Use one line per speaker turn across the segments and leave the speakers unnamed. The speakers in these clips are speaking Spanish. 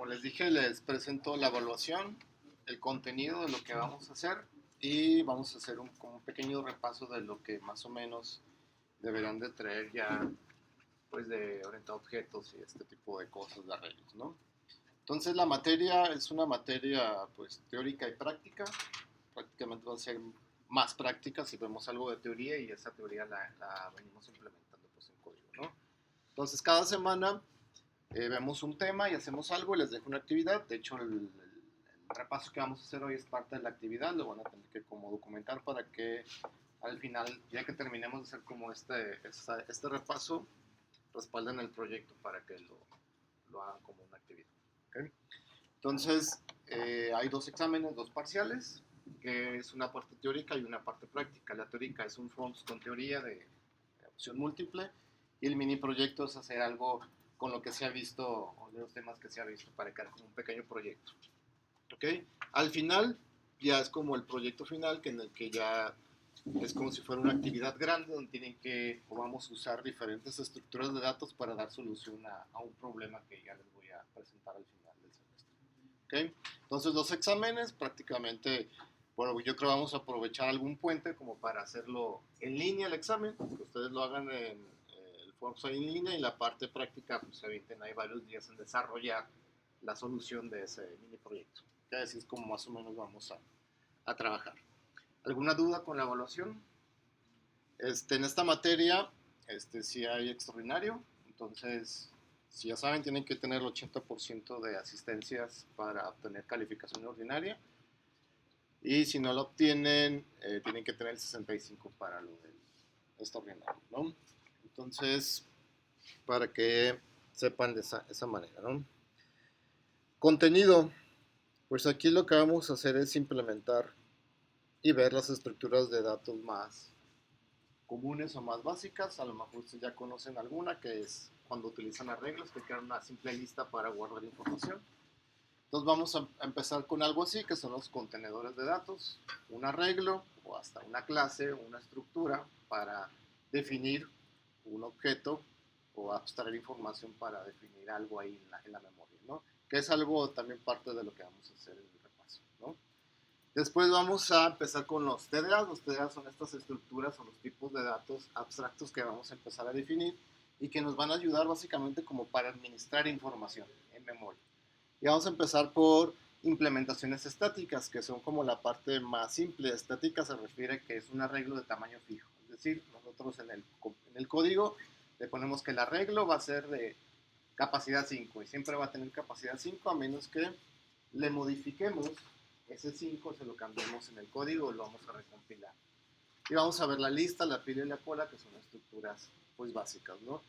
como les dije, les presento la evaluación, el contenido de lo que vamos a hacer y vamos a hacer como un pequeño repaso de lo que más o menos deberán de traer ya, pues de orientado a objetos y este tipo de cosas, de arreglos, ¿no? Entonces la materia es una materia pues teórica y práctica, prácticamente va a ser más práctica si vemos algo de teoría y esa teoría la venimos implementando pues en código, ¿no? Entonces cada semana vemos un tema y hacemos algo y les dejo una actividad. De hecho, el repaso que vamos a hacer hoy es parte de la actividad. Lo van a tener que como documentar para que al final, ya que terminemos de hacer como este repaso, respalden el proyecto para que lo hagan como una actividad. ¿Okay? Entonces, hay dos exámenes, dos parciales, que es una parte teórica y una parte práctica. La teórica es un FOMS con teoría de opción múltiple y el mini proyecto es hacer algo con lo que se ha visto, o de los temas que se ha visto, para crear como un pequeño proyecto. ¿Ok? Al final, ya es como el proyecto final, que en el que ya es como si fuera una actividad grande donde tienen que, o vamos a usar diferentes estructuras de datos para dar solución a un problema que ya les voy a presentar al final del semestre. ¿Ok? Entonces, los exámenes prácticamente, bueno, yo creo que vamos a aprovechar algún puente como para hacerlo en línea el examen, que ustedes lo hagan en el Forms en línea y la parte práctica, pues se avienten ahí varios días en desarrollar la solución de ese mini proyecto. Que así es como más o menos vamos a trabajar. ¿Alguna duda con la evaluación? En esta materia, sí hay extraordinario, entonces, si ya saben, tienen que tener el 80% de asistencias para obtener calificación ordinaria, y si no lo obtienen, tienen que tener el 65 para lo del extraordinario, ¿no? Entonces, para que sepan de esa manera, ¿no? Contenido, pues aquí lo que vamos a hacer es implementar y ver las estructuras de datos más comunes o más básicas. A lo mejor ustedes ya conocen alguna, que es cuando utilizan arreglos, que crean una simple lista para guardar información. Entonces vamos a empezar con algo así, que son los contenedores de datos, un arreglo o hasta una clase o una estructura para definir un objeto o abstraer información para definir algo ahí en la memoria, ¿no? Que es algo también parte de lo que vamos a hacer en el repaso, ¿no? Después vamos a empezar con los TDAs. Los TDAs son estas estructuras o los tipos de datos abstractos que vamos a empezar a definir y que nos van a ayudar básicamente como para administrar información en memoria. Y vamos a empezar por implementaciones estáticas, que son como la parte más simple. Estática se refiere que es un arreglo de tamaño fijo. Es decir, nosotros en el código le ponemos que el arreglo va a ser de capacidad 5 y siempre va a tener capacidad 5 a menos que le modifiquemos ese 5, se lo cambiemos en el código y lo vamos a recompilar. Y vamos a ver la lista, la pila y la cola, que son estructuras pues básicas, ¿no?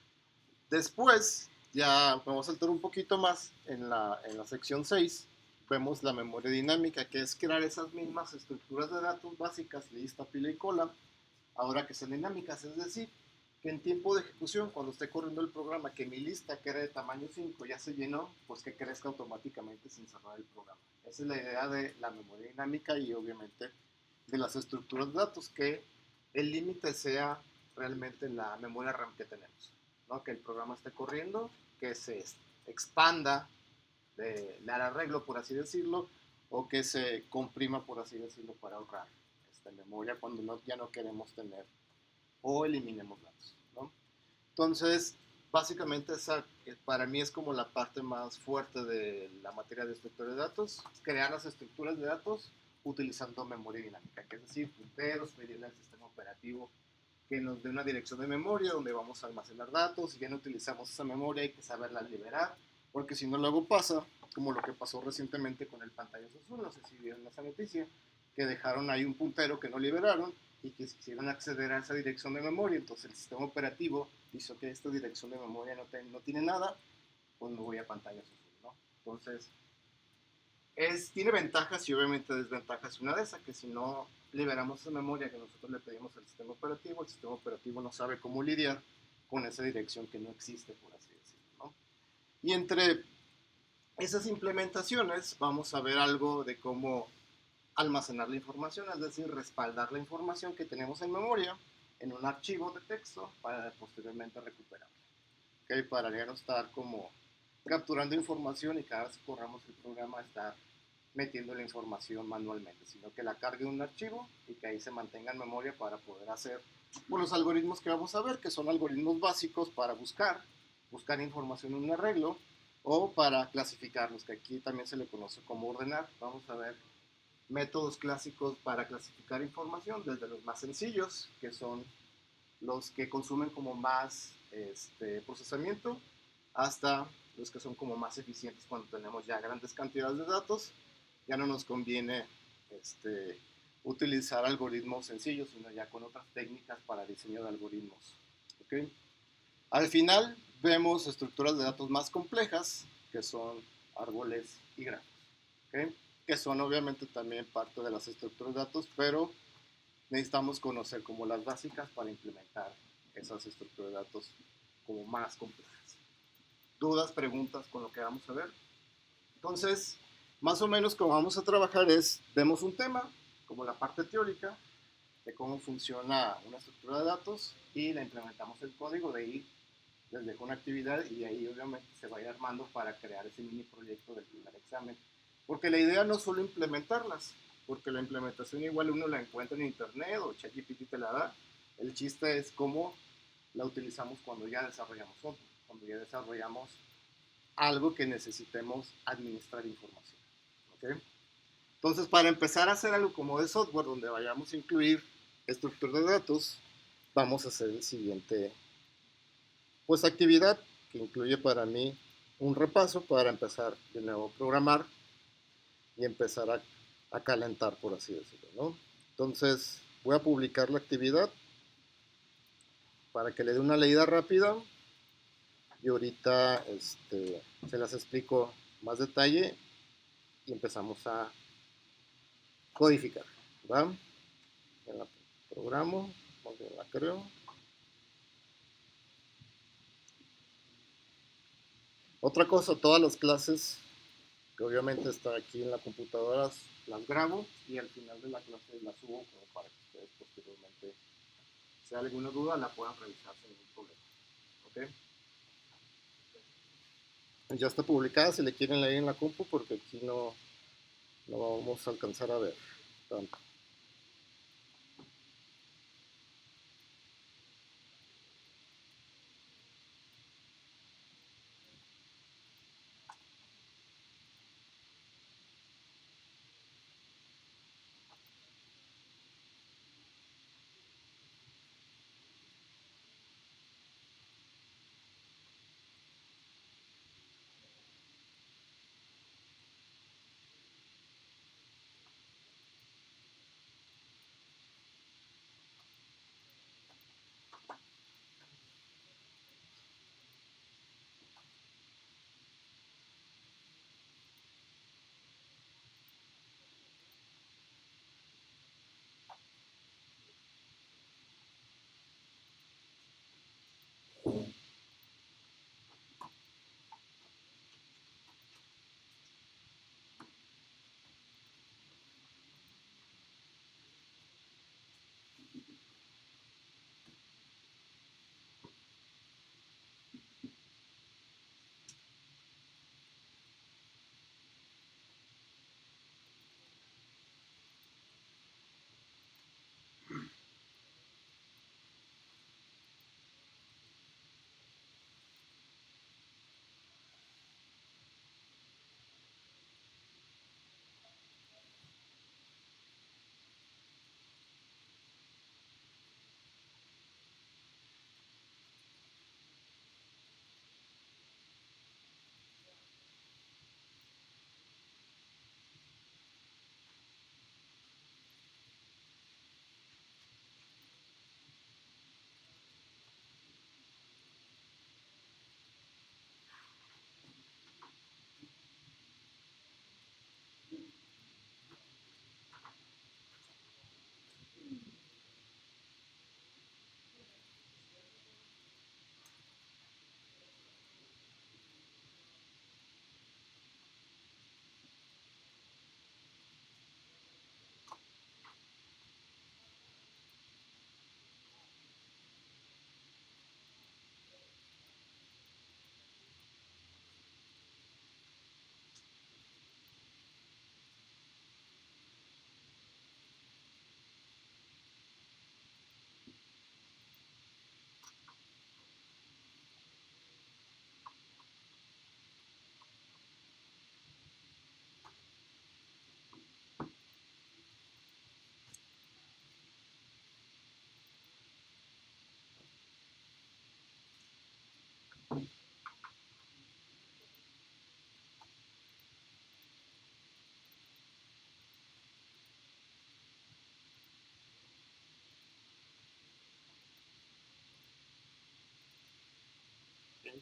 Después, ya vamos a saltar un poquito más en la sección 6, vemos la memoria dinámica, que es crear esas mismas estructuras de datos básicas, lista, pila y cola, ahora que son dinámicas, es decir, que en tiempo de ejecución, cuando esté corriendo el programa, que mi lista, que era de tamaño 5, ya se llenó, pues que crezca automáticamente sin cerrar el programa. Esa es la idea de la memoria dinámica y obviamente de las estructuras de datos, que el límite sea realmente la memoria RAM que tenemos, ¿no? Que el programa esté corriendo, que se expanda el arreglo, por así decirlo, o que se comprima, por así decirlo, para ahorrar memoria cuando ya no queremos tener o eliminemos datos, ¿no? Entonces, básicamente esa para mí es como la parte más fuerte de la materia de estructuras de datos, crear las estructuras de datos utilizando memoria dinámica, que es decir, punteros, pedirle al sistema operativo que nos dé una dirección de memoria donde vamos a almacenar datos. Si ya no utilizamos esa memoria hay que saberla liberar, porque si no luego pasa, como lo que pasó recientemente con el pantallazo azul, no sé si vieron esa noticia, que dejaron ahí un puntero que no liberaron y que quisieron acceder a esa dirección de memoria, entonces el sistema operativo dice que esta dirección de memoria no tiene nada, pues me voy a pantallazo azul, ¿no? Entonces, tiene ventajas y obviamente desventajas. Una de esas, que si no liberamos esa memoria que nosotros le pedimos al sistema operativo, el sistema operativo no sabe cómo lidiar con esa dirección que no existe, por así decirlo, ¿no? Y entre esas implementaciones vamos a ver algo de cómo almacenar la información, es decir, respaldar la información que tenemos en memoria en un archivo de texto para posteriormente recuperarla, ¿okay? Para ya no estar como capturando información y cada vez que corramos el programa estar metiendo la información manualmente, sino que la cargue un archivo y que ahí se mantenga en memoria para poder hacer los algoritmos que vamos a ver, que son algoritmos básicos para buscar información en un arreglo o para clasificarlos, que aquí también se le conoce como ordenar. Vamos a ver métodos clásicos para clasificar información, desde los más sencillos, que son los que consumen como más procesamiento, hasta los que son como más eficientes cuando tenemos ya grandes cantidades de datos. Ya no nos conviene utilizar algoritmos sencillos, sino ya con otras técnicas para diseño de algoritmos. ¿Okay? Al final vemos estructuras de datos más complejas, que son árboles y grafos, ¿okay? Que son obviamente también parte de las estructuras de datos, pero necesitamos conocer como las básicas para implementar esas estructuras de datos como más complejas. ¿Dudas, preguntas con lo que vamos a ver? Entonces, más o menos como vamos a trabajar es, vemos un tema, como la parte teórica, de cómo funciona una estructura de datos y la implementamos el código, de ahí les dejo una actividad y ahí obviamente se va a ir armando para crear ese mini proyecto del primer examen. Porque la idea no es solo implementarlas, porque la implementación igual uno la encuentra en internet o ChatGPT te la da. El chiste es cómo la utilizamos cuando ya desarrollamos otro, cuando ya desarrollamos algo que necesitemos administrar información. ¿Okay? Entonces, para empezar a hacer algo como de software, donde vayamos a incluir estructura de datos, vamos a hacer el siguiente pues actividad, que incluye para mí un repaso para empezar de nuevo a programar y empezar a calentar, por así decirlo, ¿no? Entonces, voy a publicar la actividad para que le dé una leída rápida y ahorita se las explico más detalle y empezamos a codificar, ¿va? Ya la programo, ya la creo. Otra cosa, todas las clases que obviamente están aquí en la computadora las grabo y al final de la clase las subo como para que ustedes posteriormente, si hay alguna duda, la puedan revisar sin ningún problema. ¿Okay? Ya está publicada si le quieren leer en la compu porque aquí no vamos a alcanzar a ver tanto.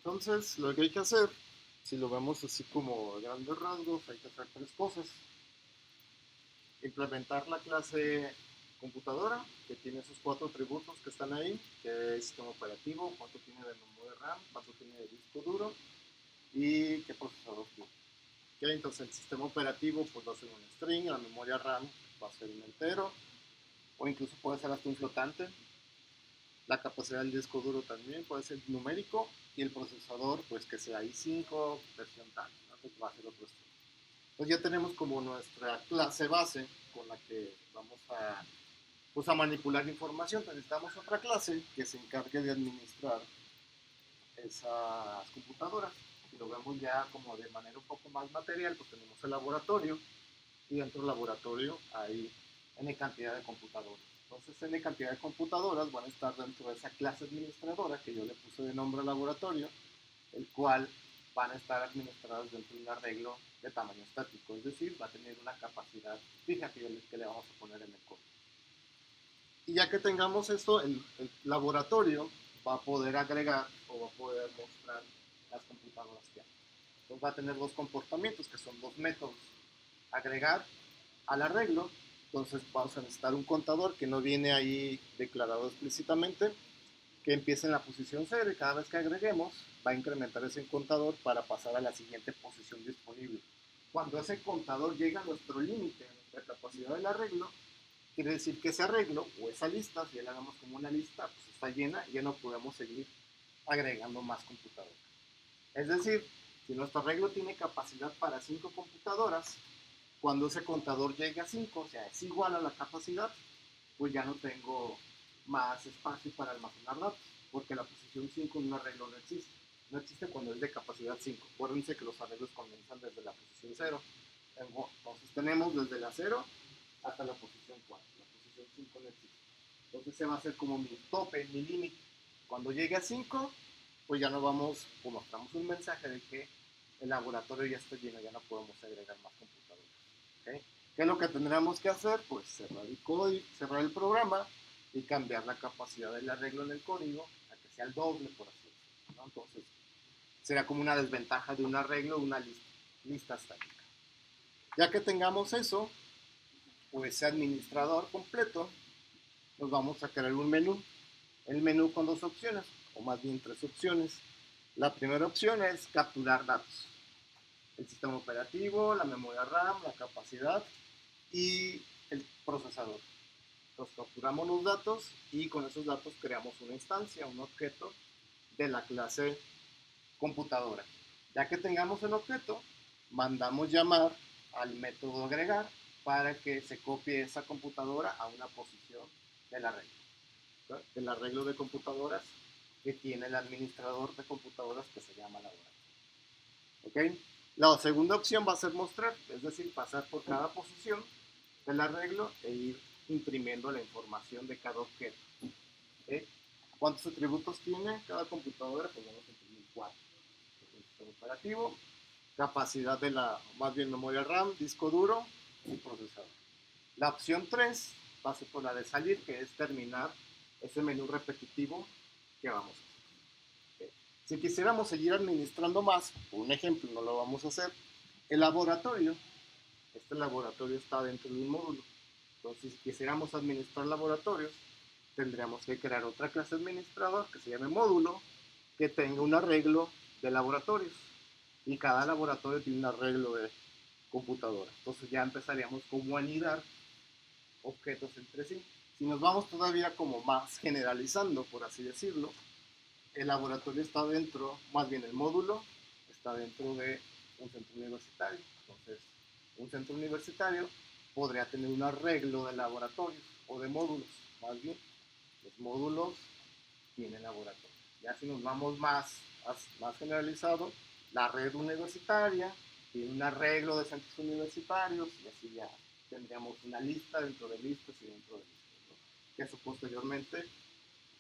Entonces, lo que hay que hacer, si lo vemos así como a grandes rasgos, hay que hacer tres cosas. Implementar la clase computadora, que tiene esos cuatro atributos que están ahí, que es sistema operativo, cuánto tiene de memoria RAM, cuánto tiene de disco duro y qué procesador tiene. Okay, entonces el sistema operativo pues va a ser un string, la memoria RAM va a ser un entero, o incluso puede ser hasta un flotante. La capacidad del disco duro también puede ser numérico, y el procesador pues que sea i5, versión tal, ¿no? Pues va a ser otro estilo. Pues ya tenemos como nuestra clase base con la que vamos a, pues, a manipular información. Necesitamos otra clase que se encargue de administrar esas computadoras. Si lo vemos ya como de manera un poco más material, pues tenemos el laboratorio, y dentro del laboratorio hay N cantidad de computadoras. Entonces, N cantidad de computadoras van a estar dentro de esa clase administradora que yo le puse de nombre laboratorio, el cual van a estar administradas dentro de un arreglo de tamaño estático, es decir, va a tener una capacidad fija que le vamos a poner en el código. Y ya que tengamos esto, el laboratorio va a poder agregar o va a poder mostrar las computadoras que hay. Entonces va a tener dos comportamientos, que son dos métodos. Agregar al arreglo, entonces vamos a necesitar un contador que no viene ahí declarado explícitamente, que empiece en la posición 0, y cada vez que agreguemos va a incrementar ese contador para pasar a la siguiente posición disponible. Cuando ese contador llega a nuestro límite, a nuestra capacidad del arreglo, quiere decir que ese arreglo o esa lista, si ya la hagamos como una lista, pues está llena y ya no podemos seguir agregando más computadoras. Es decir, si nuestro arreglo tiene capacidad para 5 computadoras, cuando ese contador llegue a 5, o sea, es igual a la capacidad, pues ya no tengo más espacio para almacenar datos, porque la posición 5 en un arreglo no existe. No existe cuando es de capacidad 5. Acuérdense que los arreglos comienzan desde la posición 0. Entonces tenemos desde la 0 hasta la posición 4. La posición 5 no existe. Entonces se va a hacer como mi tope, mi límite. Cuando llegue a 5, pues ya no vamos, o mostramos un mensaje de que el laboratorio ya está lleno, ya no podemos agregar más computadoras. ¿Okay? ¿Qué es lo que tendríamos que hacer? Pues cerrar el código, cerrar el programa y cambiar la capacidad del arreglo en el código a que sea el doble, por así decirlo, ¿no? Entonces, será como una desventaja de un arreglo, una lista estática. Ya que tengamos eso, o ese administrador completo, nos vamos a crear un menú. El menú con dos opciones, o más bien tres opciones. La primera opción es capturar datos. El sistema operativo, la memoria RAM, la capacidad y el procesador. Entonces capturamos los datos y con esos datos creamos una instancia, un objeto de la clase computadora. Ya que tengamos el objeto, mandamos llamar al método agregar para que se copie esa computadora a una posición del arreglo. ¿Okay? El arreglo de computadoras que tiene el administrador de computadoras que se llama laboratorio. ¿Okay? La segunda opción va a ser mostrar, es decir, pasar por cada posición del arreglo e ir imprimiendo la información de cada objeto. ¿Okay? ¿Cuántos atributos tiene cada computadora? Pues vamos a imprimir 4. El sistema operativo, capacidad de la, más bien memoria RAM, disco duro y procesador. La opción 3 va a ser por la de salir, que es terminar ese menú repetitivo que vamos a hacer. ¿Okay? Si quisiéramos seguir administrando más, por un ejemplo, no lo vamos a hacer, el laboratorio, este laboratorio está dentro de un módulo. Entonces, si quisiéramos administrar laboratorios, tendríamos que crear otra clase administrador que se llame módulo, que tenga un arreglo de laboratorios. Y cada laboratorio tiene un arreglo de computadora. Entonces ya empezaríamos como a anidar objetos entre sí. Si nos vamos todavía como más generalizando, por así decirlo, el laboratorio está dentro, más bien el módulo está dentro de un centro universitario. Entonces, un centro universitario podría tener un arreglo de laboratorios o de módulos, más bien. Los módulos tienen laboratorios. Ya si nos vamos más generalizado, la red universitaria tiene un arreglo de centros universitarios, y así ya tendríamos una lista dentro de listas y dentro de listas, ¿no? Que eso posteriormente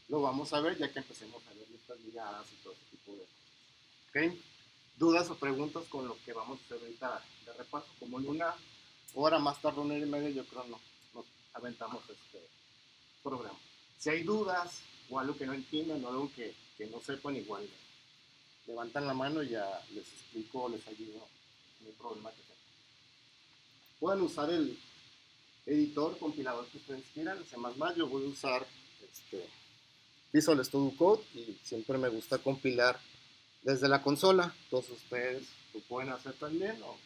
lo vamos a ver ya que empecemos a ver listas ligadas y todo ese tipo de cosas. ¿Okay? ¿Dudas o preguntas con lo que vamos a hacer ahorita de repaso? Como en una hora más tarde, 1 hora y media, yo creo no nos aventamos este programa. Si hay dudas o algo que no entiendan o algo que no sepan, igual levantan la mano y ya les explico, les ayudo, no hay problema que tengan. Pueden usar el editor, compilador que ustedes quieran, C++, yo voy a usar Visual Studio Code y siempre me gusta compilar desde la consola, entonces ustedes lo pueden hacer también o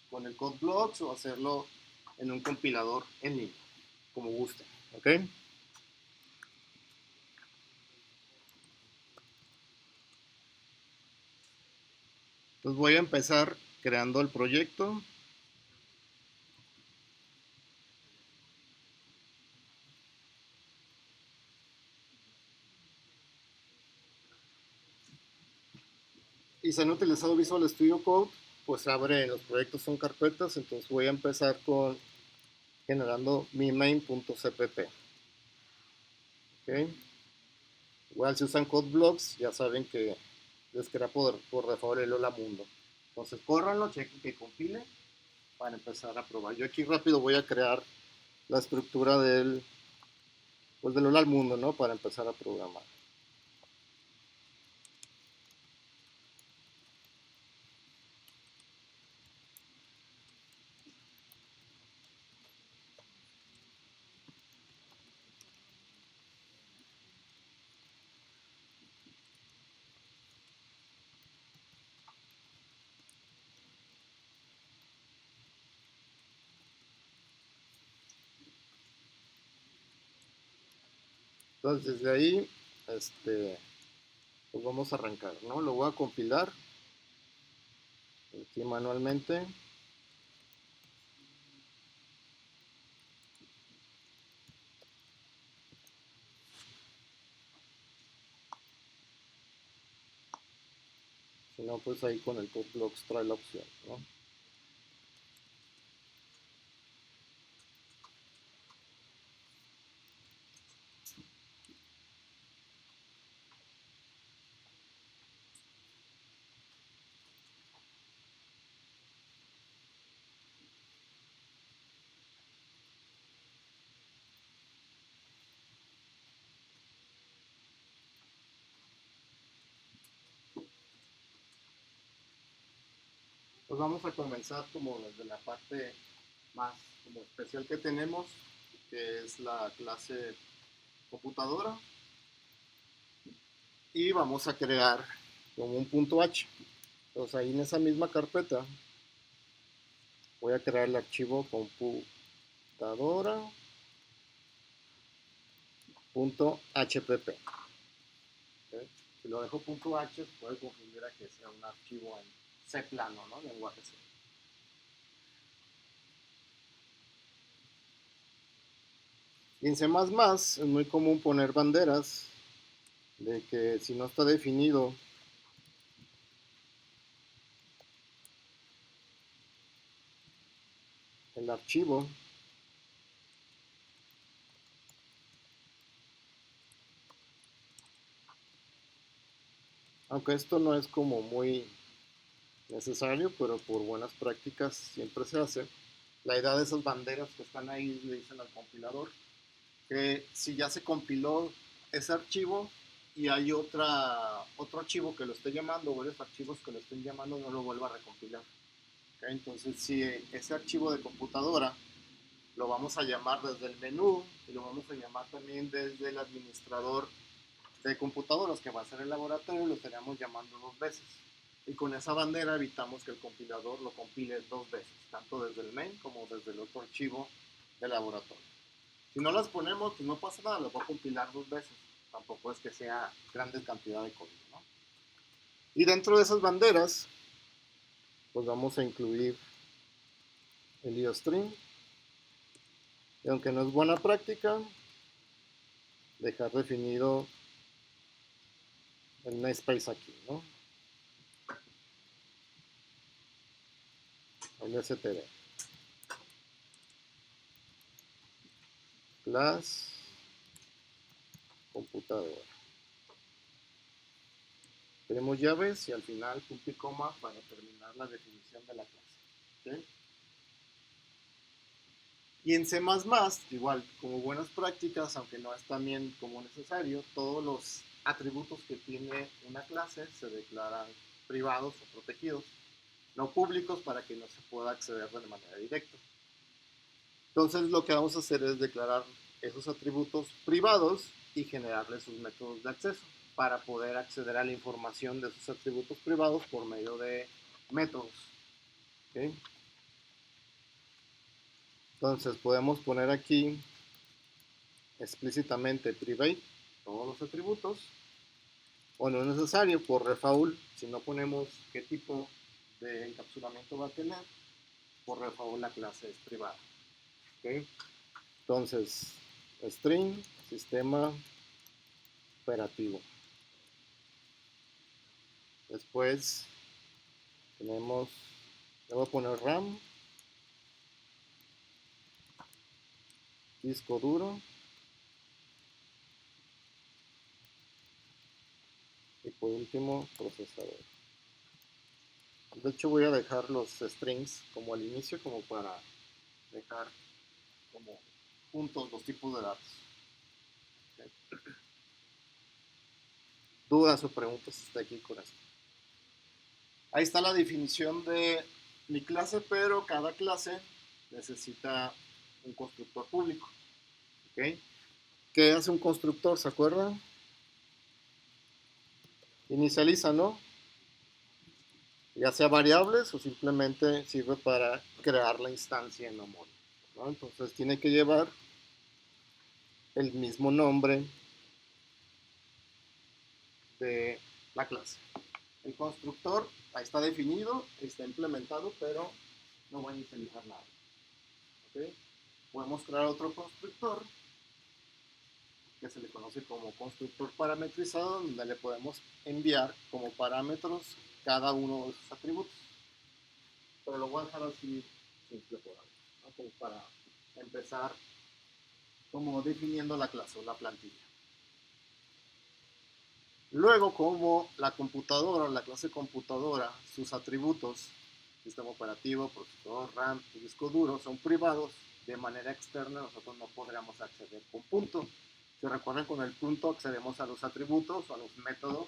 con el CodeBlocks o hacerlo en un compilador en línea, como gusten, ¿ok? Entonces voy a empezar creando el proyecto. Y si han utilizado Visual Studio Code, pues abre, los proyectos son carpetas, entonces voy a empezar con generando mi main.cpp. ¿Okay? Igual si usan CodeBlocks, ya saben que les crea por default el Hola Mundo. Entonces córranlo, chequen que compile para empezar a probar. Yo aquí rápido voy a crear la estructura del Hola al Mundo, ¿no? Para empezar a programar. Entonces desde ahí, pues vamos a arrancar, ¿no? Lo voy a compilar aquí manualmente. Si no, pues ahí con el CodeBlocks trae la opción, ¿no? Pues vamos a comenzar como desde la parte más como especial que tenemos, que es la clase computadora. Y vamos a crear como un punto H. Entonces ahí en esa misma carpeta voy a crear el archivo computadora.hpp. ¿Okay? Si lo dejo punto H, puede confundir a que sea un archivo en C plano, ¿no? Lenguaje C. Y en C++ es muy común poner banderas de que si no está definido el archivo, aunque esto no es como muy necesario, pero por buenas prácticas siempre se hace. La idea de esas banderas que están ahí le dicen al compilador que si ya se compiló ese archivo y hay otro archivo que lo esté llamando, o varios archivos que lo estén llamando, no lo vuelva a recompilar. ¿Okay? Entonces, si ese archivo de computadora lo vamos a llamar desde el menú y lo vamos a llamar también desde el administrador de computadoras, que va a ser el laboratorio, lo estaríamos llamando dos veces. Y con esa bandera evitamos que el compilador lo compile dos veces, tanto desde el main como desde el otro archivo del laboratorio. Si no las ponemos, pues no pasa nada, las voy a compilar dos veces. Tampoco es que sea grande cantidad de código, ¿no? Y dentro de esas banderas, pues vamos a incluir el IOStream. Y aunque no es buena práctica, dejar definido el namespace aquí, ¿no? El std. Class computadora. Tenemos llaves y al final punto y coma para terminar la definición de la clase. ¿Okay? Y en C++, igual, como buenas prácticas, aunque no es también como necesario, todos los atributos que tiene una clase se declaran privados o protegidos, no públicos, para que no se pueda acceder de manera directa. Entonces lo que vamos a hacer es declarar esos atributos privados y generarles sus métodos de acceso para poder acceder a la información de esos atributos privados por medio de métodos. ¿Okay? Entonces podemos poner aquí explícitamente private todos los atributos, o no es necesario por default. Si no ponemos qué tipo de encapsulamiento va a tener, por default la clase es privada. ¿Okay? Entonces, string, sistema operativo. Después tenemos, le voy a poner RAM, disco duro, y por último procesador. De hecho voy a dejar los strings como al inicio, como para dejar como juntos los tipos de datos. ¿Okay? ¿Dudas o preguntas hasta aquí con esto? Ahí está la definición de mi clase, pero cada clase necesita un constructor público. ¿Okay? ¿Qué hace un constructor? ¿Se acuerdan? Inicializa, ¿no? Ya sea variables o simplemente sirve para crear la instancia en memoria, ¿no? Entonces tiene que llevar el mismo nombre de la clase. El constructor ahí está definido, está implementado, pero no va a inicializar nada. ¿Okay? Podemos crear otro constructor que se le conoce como constructor parametrizado, donde le podemos enviar como parámetros cada uno de sus atributos. Pero lo voy a dejar así simple por ahora, ¿no? Como para empezar como definiendo la clase o la plantilla. Luego, como la computadora, la clase computadora, sus atributos, sistema operativo, procesador, RAM y disco duro, son privados, de manera externa nosotros no podríamos acceder con punto. Si recuerdan, con el punto accedemos a los atributos o a los métodos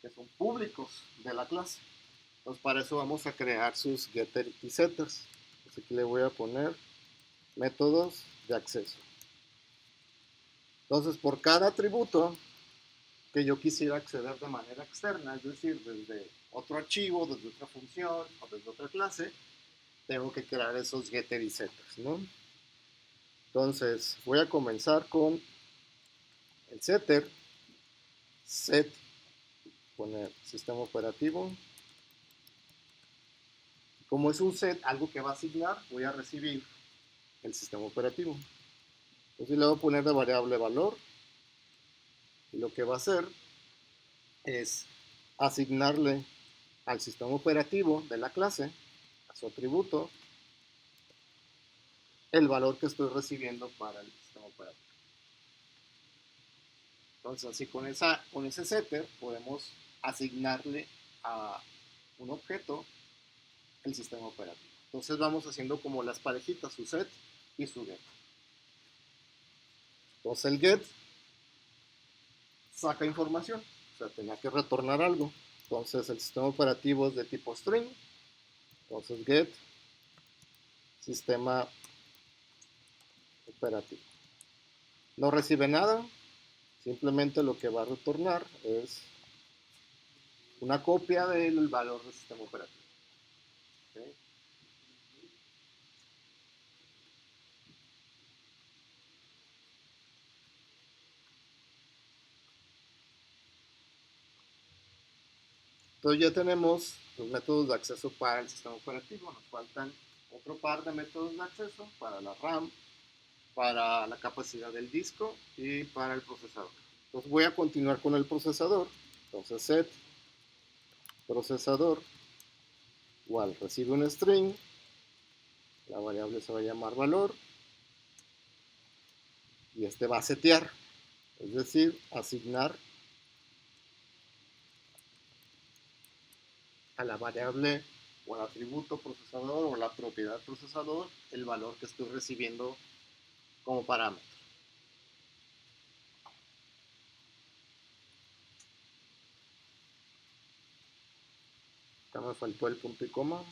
que son públicos de la clase. Entonces para eso vamos a crear sus getter y setters. Entonces aquí le voy a poner métodos de acceso. Entonces por cada atributo que yo quisiera acceder de manera externa, es decir, desde otro archivo, desde otra función o desde otra clase, tengo que crear esos getter y setters, ¿no? Entonces voy a comenzar con el setter, set, poner sistema operativo. Como es un set, algo que va a asignar, voy a recibir el sistema operativo. Entonces le voy a poner de variable valor, y lo que va a hacer es asignarle al sistema operativo de la clase, a su atributo, el valor que estoy recibiendo para el sistema operativo. Entonces, así con ese setter podemos asignarle a un objeto el sistema operativo. Entonces vamos haciendo como las parejitas, su set y su get. Entonces el get saca información, o sea, tenía que retornar algo. Entonces el sistema operativo es de tipo string. Entonces get sistema operativo. No recibe nada, simplemente lo que va a retornar es una copia del valor del sistema operativo. ¿Okay? Entonces ya tenemos los métodos de acceso para el sistema operativo. Nos faltan otro par de métodos de acceso para la RAM, para la capacidad del disco y para el procesador. Entonces voy a continuar con el procesador. Entonces set procesador igual recibe un string, la variable se va a llamar valor y este va a setear, es decir, asignar a la variable o al atributo procesador o la propiedad procesador el valor que estoy recibiendo como parámetro. Acá me faltó el punto y coma.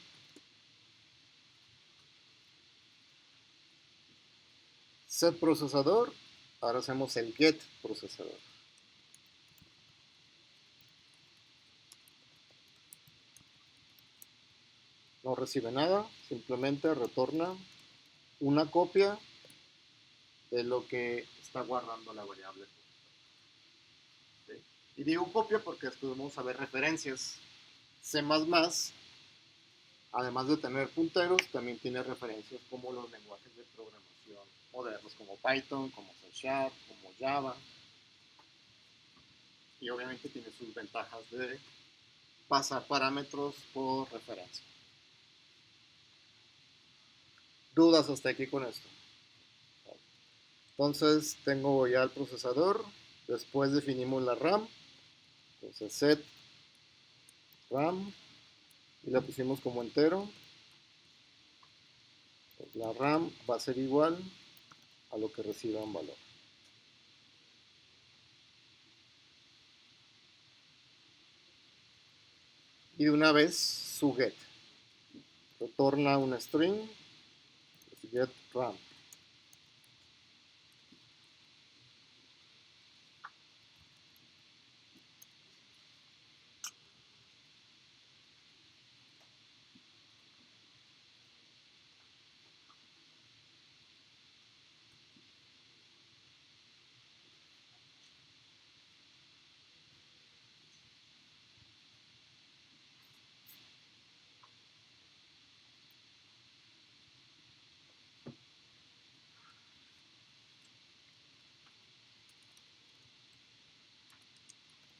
Set procesador. Ahora hacemos el get procesador. No recibe nada, simplemente retorna una copia de lo que está guardando la variable. ¿Sí? Y digo copia porque después vamos a ver referencias. C++, además de tener punteros, también tiene referencias como los lenguajes de programación modernos, como Python, como C#, como Java. Y obviamente tiene sus ventajas de pasar parámetros por referencia. ¿Dudas hasta aquí con esto? Entonces tengo ya el procesador, después definimos la RAM, entonces set RAM y la pusimos como entero. Pues la RAM va a ser igual a lo que reciba en valor. Y de una vez su get. Retorna una string, get RAM.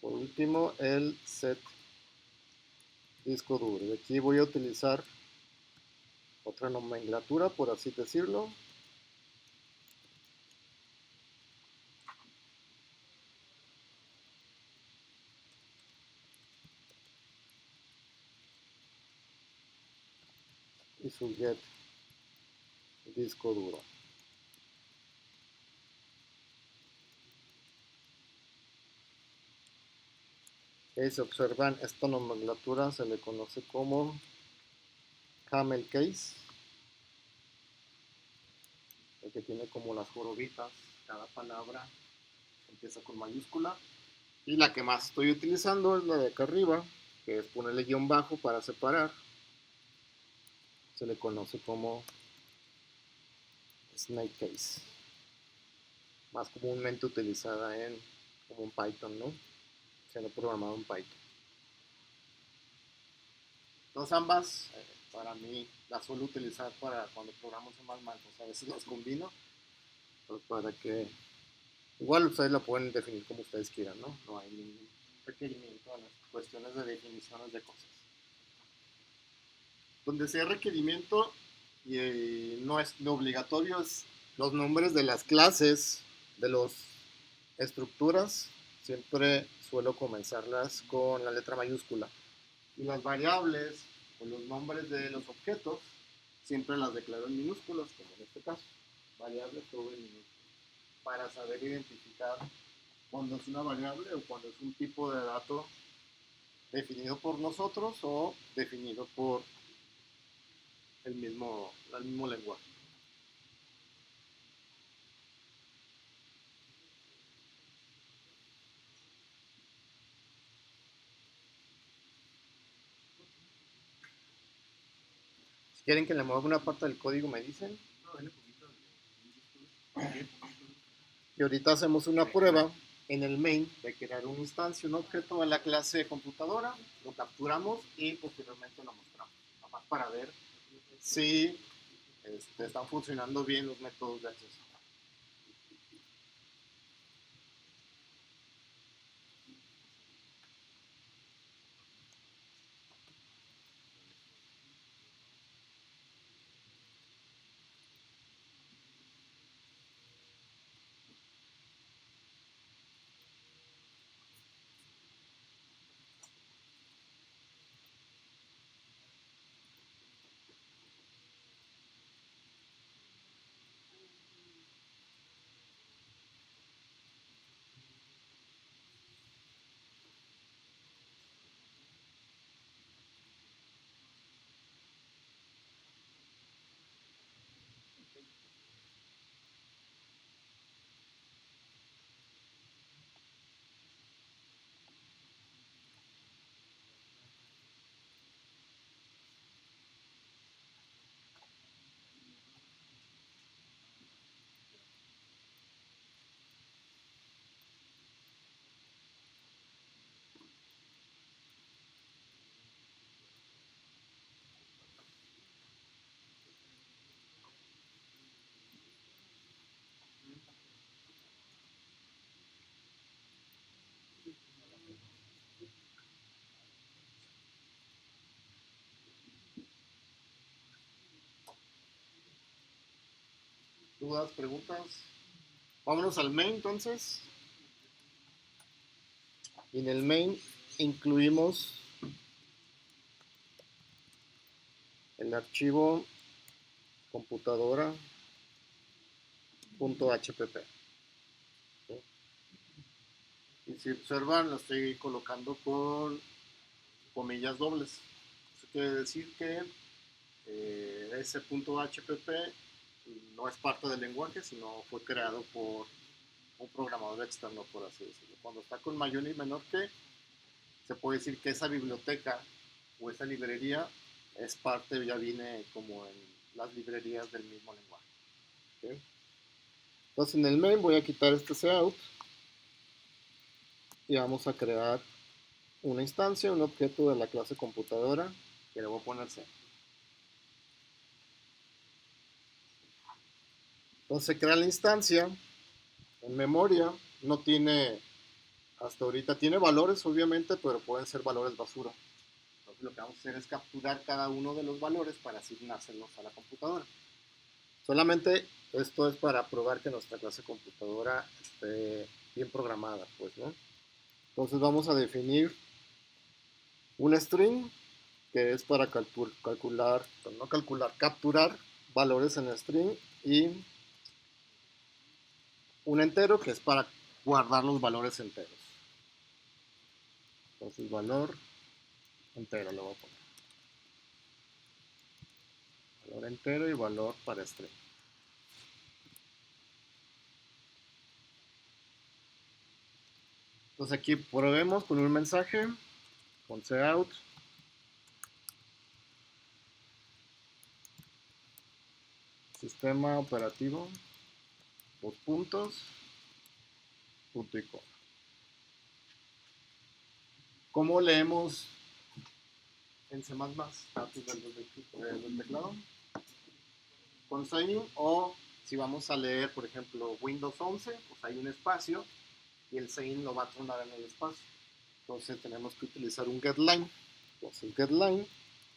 Por último, el set disco duro. Y aquí voy a utilizar otra nomenclatura, por así decirlo. Y su get disco duro. Y si observan, esta nomenclatura se le conoce como camel case, el que tiene como las jorobitas, cada palabra empieza con mayúscula. Y la que más estoy utilizando es la de acá arriba, que es ponerle guión bajo para separar. Se le conoce como snake case, más comúnmente utilizada como en Python, ¿no? Siendo programado en Python. Entonces ambas, para mí, las suelo utilizar para cuando programo en más mal, a veces las combino, pues para que igual ustedes la pueden definir como ustedes quieran, ¿no? No hay ningún requerimiento en las cuestiones de definiciones de cosas. Donde sea requerimiento y no es no obligatorio es los nombres de las clases, de las estructuras, siempre suelo comenzarlas con la letra mayúscula. Y las variables o los nombres de los objetos siempre las declaro en minúsculas, como en este caso. Variables todo en minúsculas. Para saber identificar cuando es una variable o cuando es un tipo de dato definido por nosotros o definido por el mismo lenguaje. Si quieren que le mueva una parte del código, me dicen. Y ahorita hacemos una prueba en el main de crear una instancia, un objeto de la clase de computadora, lo capturamos y posteriormente lo mostramos. Nada más para ver si están funcionando bien los métodos de acceso. ¿Dudas, preguntas? Vámonos al main entonces. Y en el main incluimos el archivo computadora.hpp. ¿Sí? Y si observan, lo estoy colocando con comillas dobles. Eso quiere decir que ese .hpp no es parte del lenguaje, sino fue creado por un programador externo, por así decirlo. Cuando está con mayor y menor que, se puede decir que esa biblioteca o esa librería es parte, ya viene como en las librerías del mismo lenguaje. ¿Okay? Entonces en el main voy a quitar este cout y vamos a crear una instancia, un objeto de la clase computadora que le voy a poner C. Entonces se crea la instancia en memoria, no tiene, hasta ahorita tiene valores obviamente, pero pueden ser valores basura. Entonces lo que vamos a hacer es capturar cada uno de los valores para asignárselos a la computadora. Solamente esto es para probar que nuestra clase computadora esté bien programada, pues, ¿no? Entonces vamos a definir un string que es para capturar valores en string, y un entero que es para guardar los valores enteros. Entonces valor entero lo voy a poner. Valor entero y valor para string. Entonces aquí probemos con un mensaje, con cout, sistema operativo, dos puntos, punto y coma. ¿Cómo leemos en C++ datos del teclado? Con sign o si vamos a leer, por ejemplo, Windows 11, pues hay un espacio y el sign lo va a tronar en el espacio. Entonces tenemos que utilizar un getLine. Entonces getLine,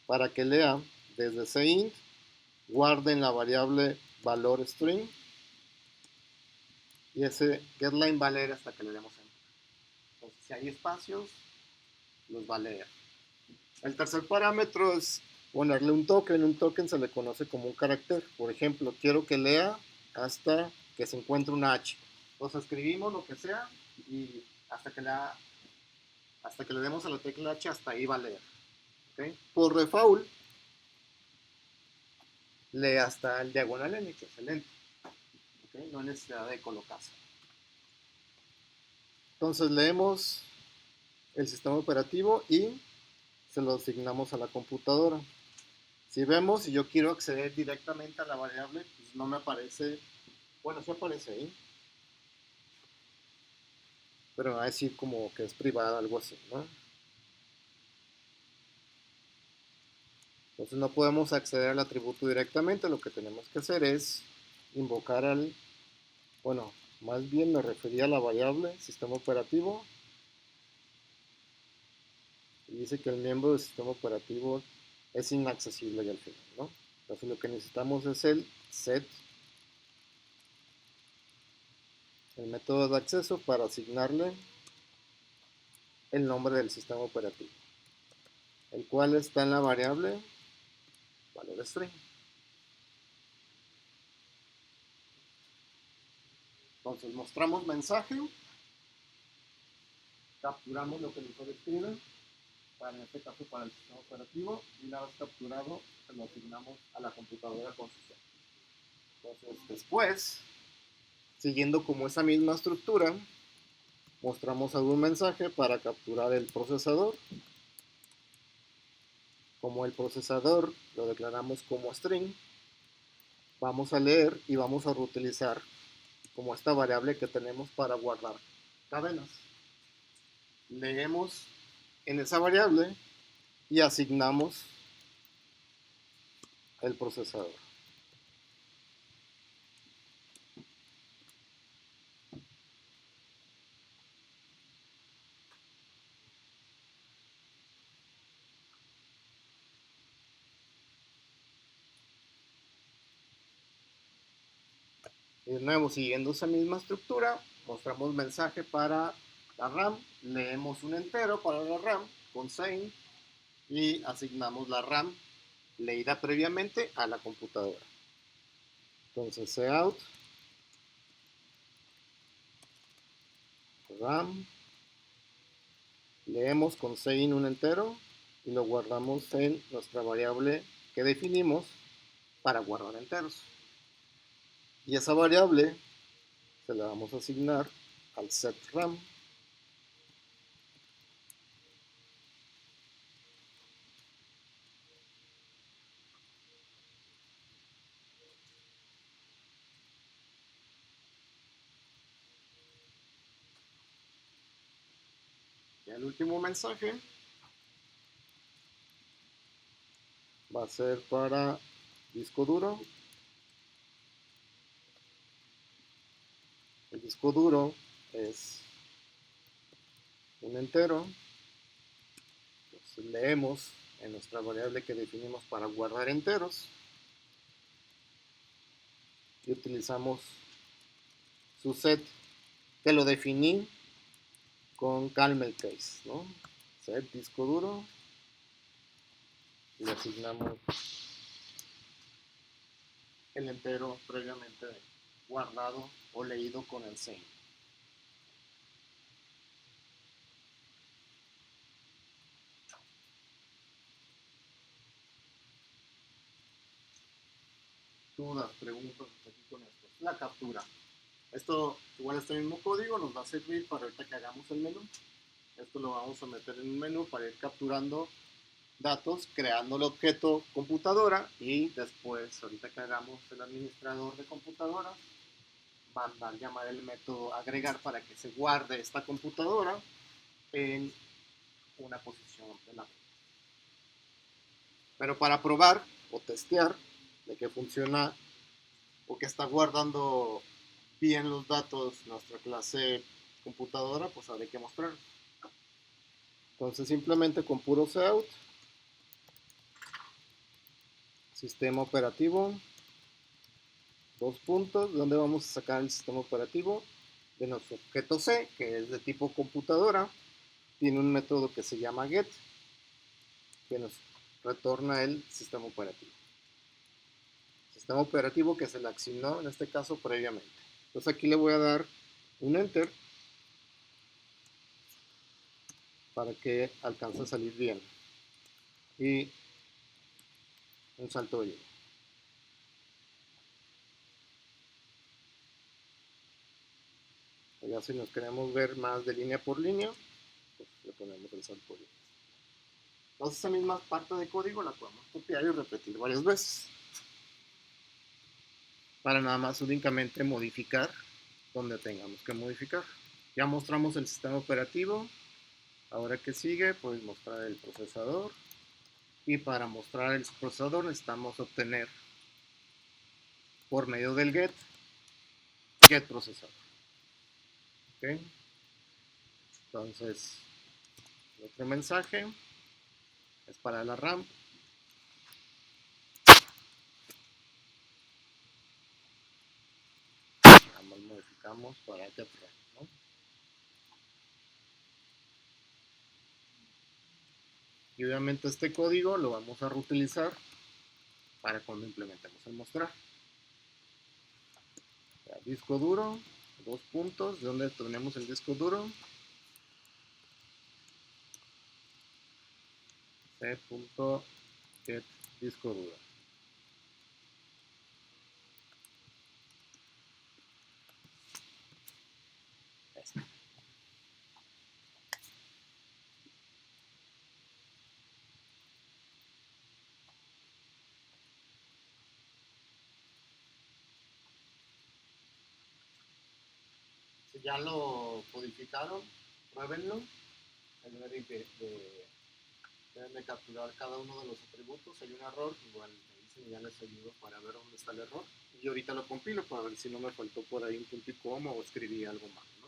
para que lea desde cint, guarde en la variable valor string, y ese getLine va a leer hasta que le demos enter. Entonces si hay espacios, los va a leer. El tercer parámetro es ponerle un token. Un token se le conoce como un carácter. Por ejemplo, quiero que lea hasta que se encuentre una H. Entonces escribimos lo que sea y hasta que le demos a la tecla H, hasta ahí va a leer. ¿Okay? Por default, lee hasta el diagonal N, que es el enter. ¿Okay? No hay necesidad de colocarse. Entonces leemos el sistema operativo y se lo asignamos a la computadora. Si vemos, si yo quiero acceder directamente a la variable, pues no me aparece, bueno, sí aparece ahí, pero me va a decir como que es privada, algo así, ¿no? Entonces no podemos acceder al atributo directamente. Lo que tenemos que hacer es invocar bueno, más bien me refería a la variable sistema operativo, y dice que el miembro del sistema operativo es inaccesible y al final, ¿no? Entonces lo que necesitamos es el set, el método de acceso, para asignarle el nombre del sistema operativo, el cual está en la variable valor string. Entonces mostramos mensaje, capturamos lo que el usuario escribe, en este caso para el sistema operativo, y una vez capturado se lo asignamos a la computadora con su set. Entonces después, siguiendo como esa misma estructura, mostramos algún mensaje para capturar el procesador. Como el procesador lo declaramos como string, vamos a leer y vamos a reutilizar como esta variable que tenemos para guardar cadenas. Leemos en esa variable y asignamos el procesador. Y de nuevo, siguiendo esa misma estructura, mostramos mensaje para la RAM, leemos un entero para la RAM con sein y asignamos la RAM leída previamente a la computadora. Entonces, cout RAM, leemos con sein un entero y lo guardamos en nuestra variable que definimos para guardar enteros. Y esa variable se la vamos a asignar al set RAM. Y el último mensaje va a ser para disco duro. El disco duro es un entero. Entonces leemos en nuestra variable que definimos para guardar enteros y utilizamos su set que lo definí con camel case, ¿no? Set disco duro y le asignamos el entero previamente guardado o leído con el sein. Dudas, preguntas aquí con esto. La captura. Esto, igual este mismo código nos va a servir para ahorita que hagamos el menú. Esto lo vamos a meter en un menú para ir capturando datos, creando el objeto computadora y después, ahorita que hagamos el administrador de computadora, mandar llamar el método agregar para que se guarde esta computadora en una posición de la red. Pero para probar o testear de que funciona o que está guardando bien los datos nuestra clase computadora, pues habrá que mostrar. Entonces simplemente con puro cout, sistema operativo, dos puntos, donde vamos a sacar el sistema operativo de nuestro objeto C, que es de tipo computadora, tiene un método que se llama get, que nos retorna el sistema operativo. Sistema operativo que se le asignó en este caso previamente. Entonces aquí le voy a dar un enter para que alcance a salir bien. Y un salto de línea. Ya si nos queremos ver más de línea por línea, pues le ponemos el salto de línea. Entonces esa misma parte de código la podemos copiar y repetir varias veces. Para nada más únicamente modificar donde tengamos que modificar. Ya mostramos el sistema operativo. Ahora que sigue, pues mostrar el procesador. Y para mostrar el procesador necesitamos obtener por medio del get procesador. ¿Okay? Entonces, el otro mensaje es para la RAM. Ambos modificamos para get RAM, ¿no? Y obviamente este código lo vamos a reutilizar para cuando implementemos el mostrar. Disco duro, dos puntos, de donde tenemos el disco duro. C.get disco duro. Este. Si ya lo codificaron, pruébenlo. Deben de capturar cada uno de los atributos. Hay un error, igual me dicen, ya les ayudo para ver dónde está el error. Y ahorita lo compilo para ver si no me faltó por ahí un punto y coma o escribí algo mal, ¿no?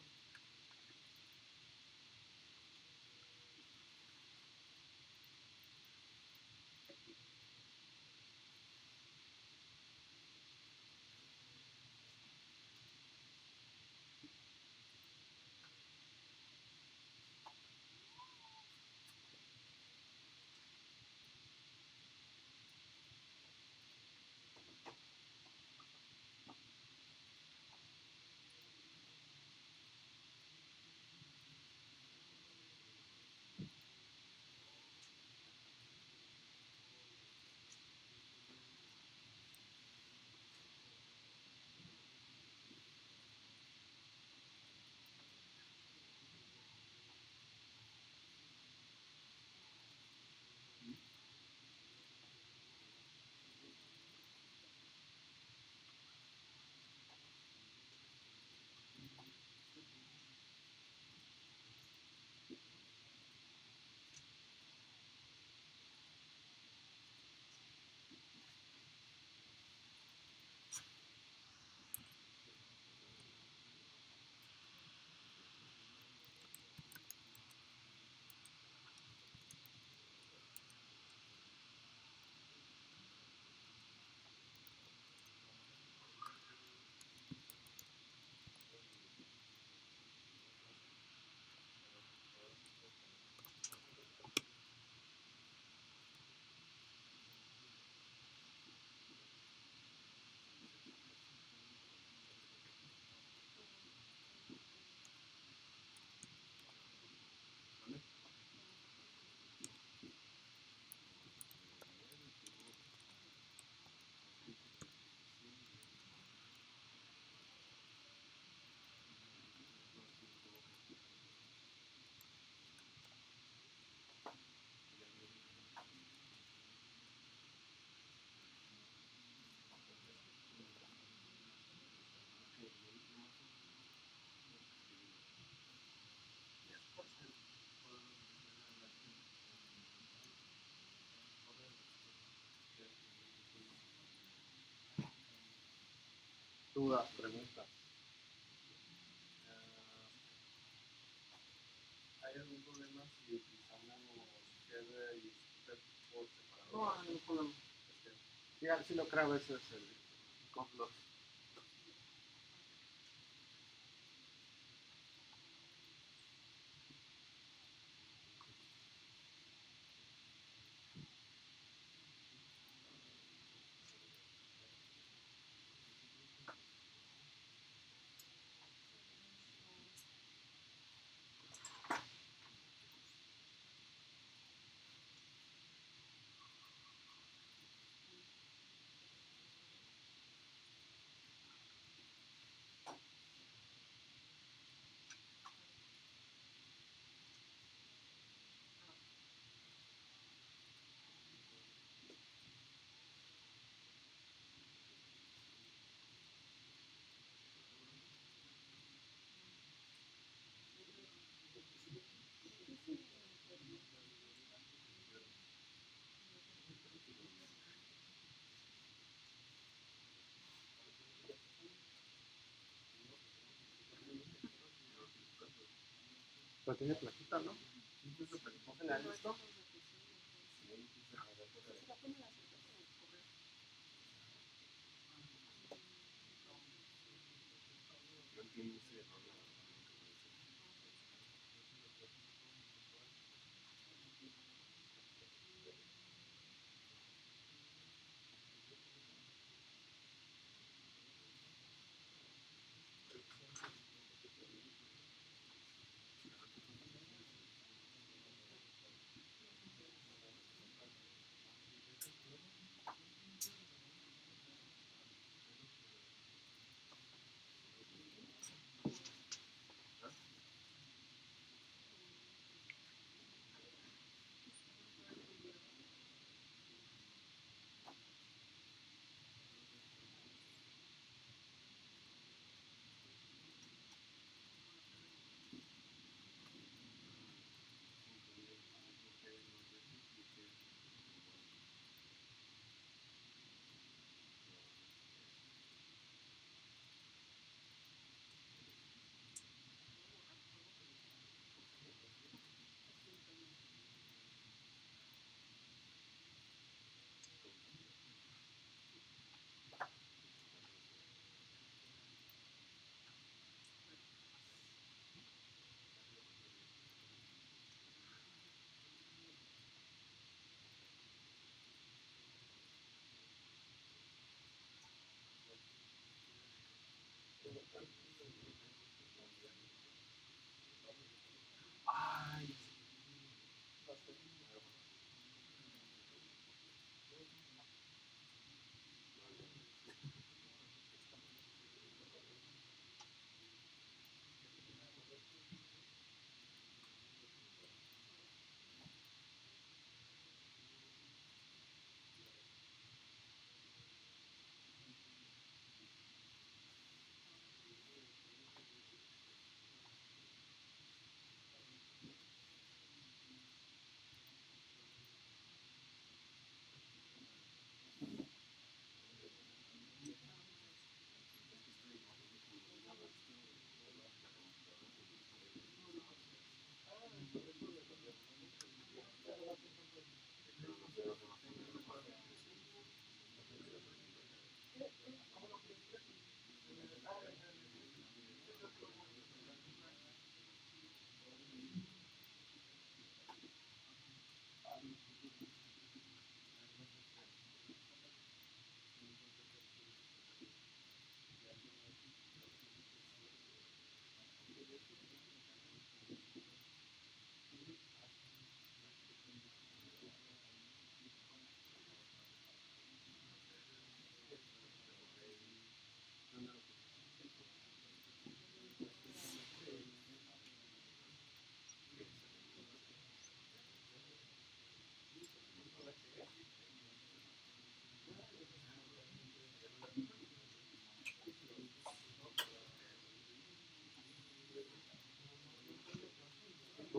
Dudas, preguntas.
¿Hay algún problema si utilizamos hardware y software por separado?
No hay ningún problema. Sí, sí lo creo, ese es el complot. Pero tiene plaquita, ¿no? ¿En la listo?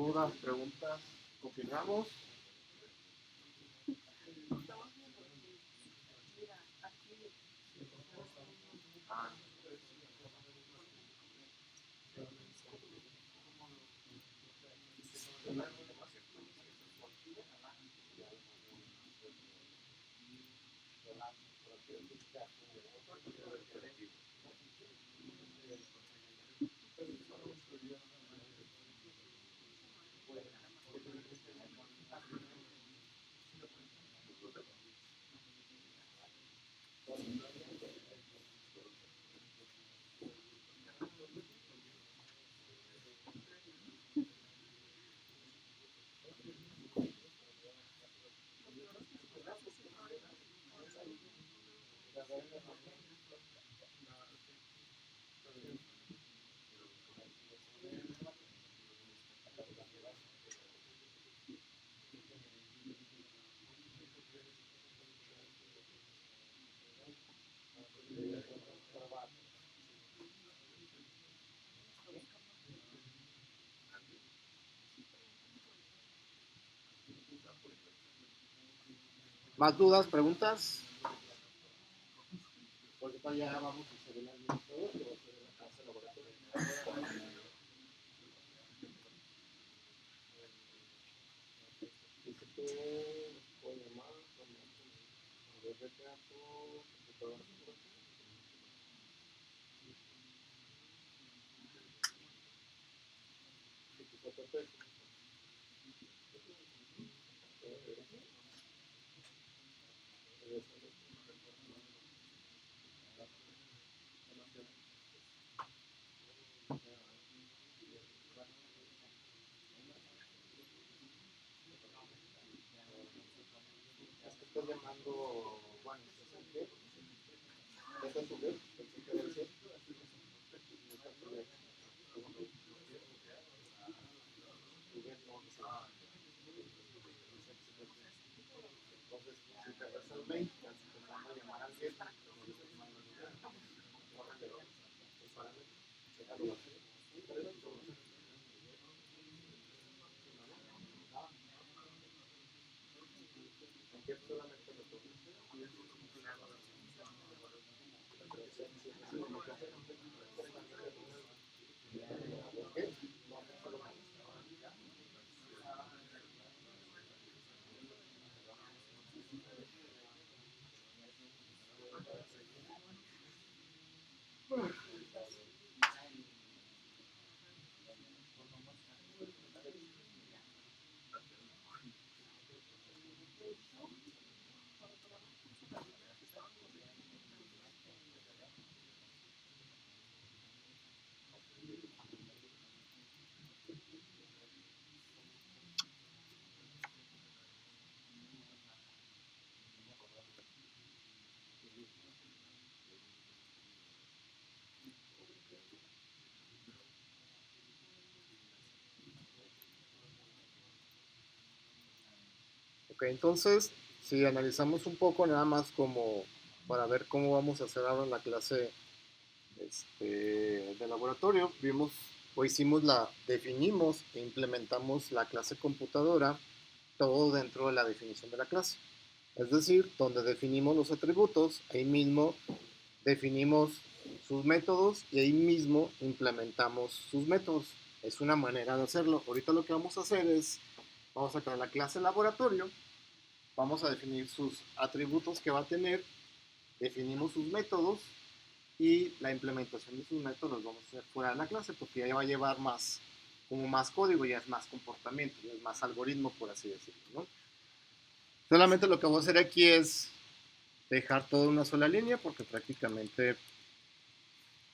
Dudas, preguntas. ¿Continuamos? Ah, ¿Más dudas, preguntas? Porque ya vamos a hacer el administrador, que va a ser en la clase laboratorio. Dice que puede llamar, a ver, vete a tu computadora. Es que estás llamando, bueno, ¿estás en qué? ¿Estás en tu qué? ¿Estás en entonces, si te vas al mail, estás intentando llamar al get, solamente lo tomas. Ok, entonces, si analizamos un poco, nada más como para ver cómo vamos a hacer ahora la clase de laboratorio, vimos o definimos e implementamos la clase computadora, todo dentro de la definición de la clase. Es decir, donde definimos los atributos, ahí mismo definimos sus métodos y ahí mismo implementamos sus métodos. Es una manera de hacerlo. Ahorita lo que vamos a hacer es, vamos a crear la clase laboratorio, vamos a definir sus atributos que va a tener, definimos sus métodos y la implementación de sus métodos los vamos a hacer fuera de la clase porque ya va a llevar más, como más código, ya es más comportamiento, ya es más algoritmo, por así decirlo, ¿no? Solamente lo que vamos a hacer aquí es dejar todo en una sola línea porque prácticamente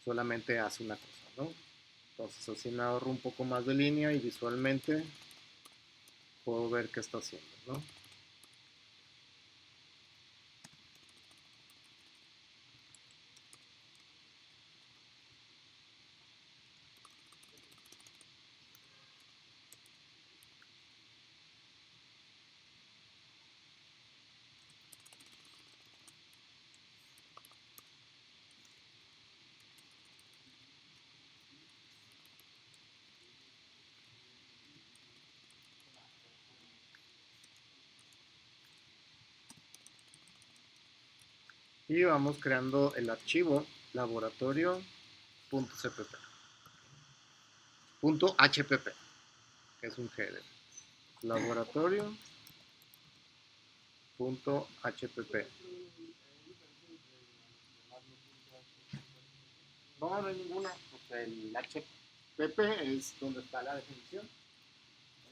solamente hace una cosa, ¿no? Entonces así me ahorro un poco más de línea y visualmente puedo ver qué está haciendo, ¿no? Y vamos creando el archivo laboratorio.cpp, punto HPP, que es un header. Laboratorio.hpp. No, no hay ninguna, porque el HPP es donde está la definición,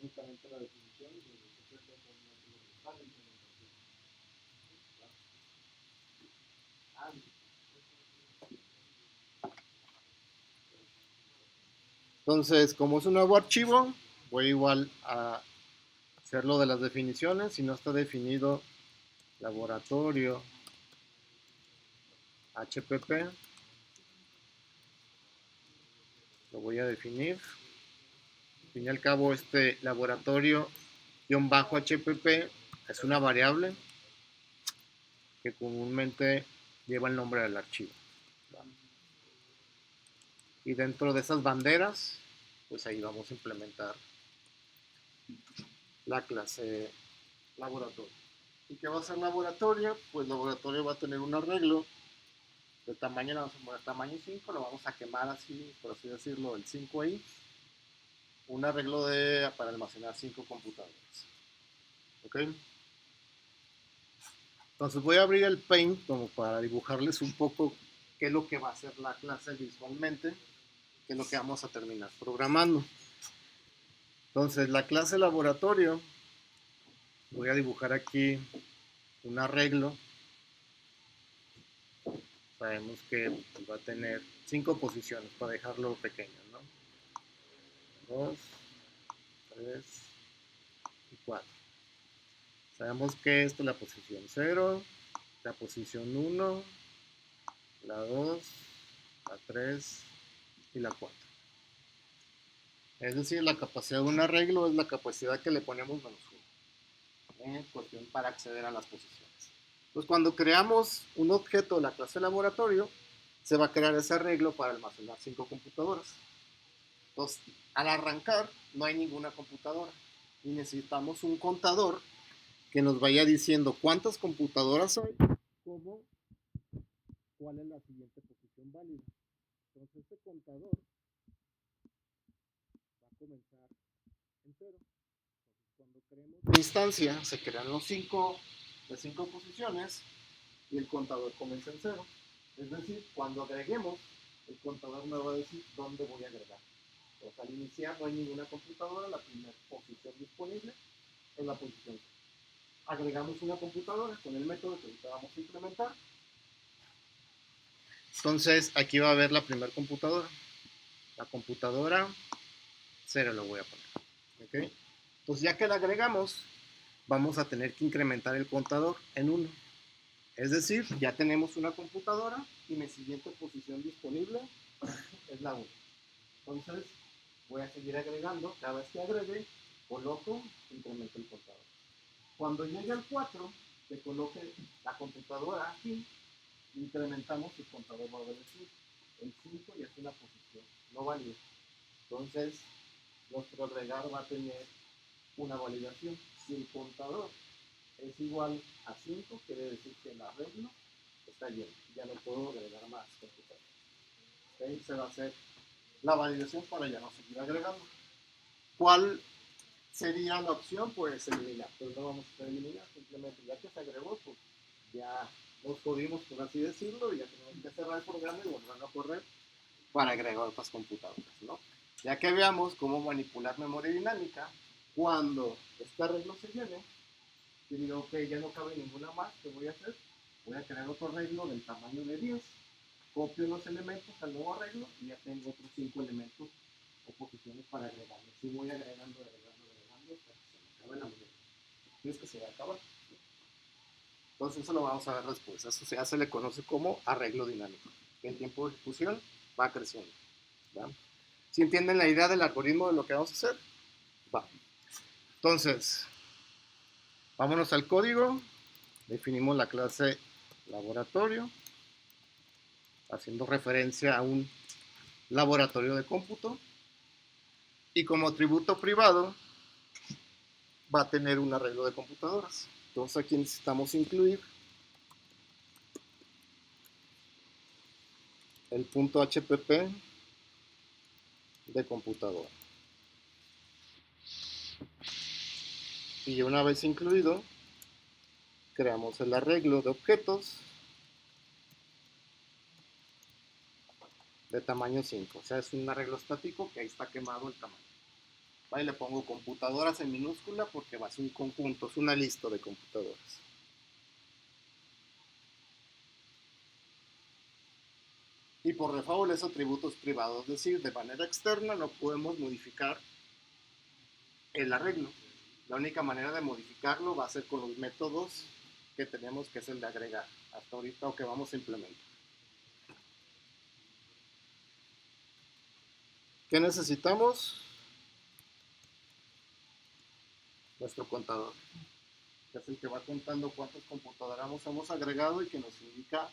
únicamente la definición, y el HPP es donde está la implementación. Entonces, como es un nuevo archivo, voy igual a hacer lo de las definiciones. Si no está definido laboratorio HPP, lo voy a definir. Al fin y al cabo, este laboratorio-HPP es una variable que comúnmente lleva el nombre del archivo. Y dentro de esas banderas, pues ahí vamos a implementar la clase laboratorio. ¿Y qué va a ser laboratorio? Pues laboratorio va a tener un arreglo de tamaño, le vamos a poner tamaño 5, lo vamos a quemar así, por así decirlo, el 5 ahí. Un arreglo para almacenar 5 computadoras. ¿Ok? Entonces voy a abrir el Paint como para dibujarles un poco qué es lo que va a hacer la clase visualmente, qué es lo que vamos a terminar programando. Entonces la clase laboratorio, voy a dibujar aquí un arreglo. Sabemos que va a tener 5 posiciones para dejarlo pequeño, ¿no? 2, 3 y 4. Sabemos que esta es la posición 0, la posición 1, la 2, la 3 y la 4. Es decir, la capacidad de un arreglo es la capacidad que le ponemos menos 1 en cuestión para acceder a las posiciones. Entonces, cuando creamos un objeto de la clase laboratorio, se va a crear ese arreglo para almacenar 5 computadoras. Entonces, al arrancar, no hay ninguna computadora y necesitamos un contador que nos vaya diciendo cuántas computadoras hay, como cuál es la siguiente posición válida. Entonces, este contador va a comenzar en 0. Cuando creemos una instancia, se crean las 5 posiciones y el contador comienza en 0. Es decir, cuando agreguemos, el contador me va a decir dónde voy a agregar. Entonces, al iniciar no hay ninguna computadora, la primera posición disponible es la posición 0. Agregamos una computadora con el método que ahorita vamos a implementar. Entonces, aquí va a haber la primera computadora. La computadora 0 lo voy a poner. ¿Okay? Entonces, ya que la agregamos, vamos a tener que incrementar el contador en 1. Es decir, ya tenemos una computadora y mi siguiente posición disponible es la 1. Entonces, voy a seguir agregando. Cada vez que agregue, coloco, incremento el contador. Cuando llegue al 4, que coloque la computadora aquí, incrementamos el contador va a decir el 5 y es una posición no válida. Entonces, nuestro agregar va a tener una validación. Si el contador es igual a 5, quiere decir que el arreglo está lleno. Ya no puedo agregar más computadores. ¿Okay? Se va a hacer la validación para ya no seguir agregando. ¿Cuál sería la opción? Pues eliminar. Pues no vamos a eliminar, simplemente ya que se agregó, pues ya nos jodimos, por así decirlo, y ya tenemos que cerrar el programa y volverlo a correr para agregar otras computadoras, ¿no? Ya que veamos cómo manipular memoria dinámica, cuando este arreglo se llene, y digo, ok, ya no cabe ninguna más, ¿qué voy a hacer? Voy a crear otro arreglo del tamaño de 10, copio los elementos al nuevo arreglo y ya tengo otros 5 elementos o posiciones para agregar. Así voy agregando hasta que se me acabe la memoria. Y es que se va a acabar. Entonces eso lo vamos a ver después. Eso se le conoce como arreglo dinámico. El tiempo de ejecución va creciendo. ¿Va? ¿Sí entienden la idea del algoritmo de lo que vamos a hacer? Va. Entonces, vámonos al código. Definimos la clase laboratorio, haciendo referencia a un laboratorio de cómputo. Y como atributo privado, va a tener un arreglo de computadoras. Entonces aquí necesitamos incluir el punto HPP de computadora. Y una vez incluido, creamos el arreglo de objetos de tamaño 5. O sea, es un arreglo estático que ahí está quemado el tamaño. Ahí le pongo computadoras en minúscula porque va a ser un conjunto, es una lista de computadoras. Y por default es atributos privados, es decir, de manera externa no podemos modificar el arreglo. La única manera de modificarlo va a ser con los métodos que tenemos, que es el de agregar, hasta ahorita, o que vamos a implementar. ¿Qué necesitamos? Nuestro contador, que es el que va contando cuántas computadoras hemos agregado y que nos indica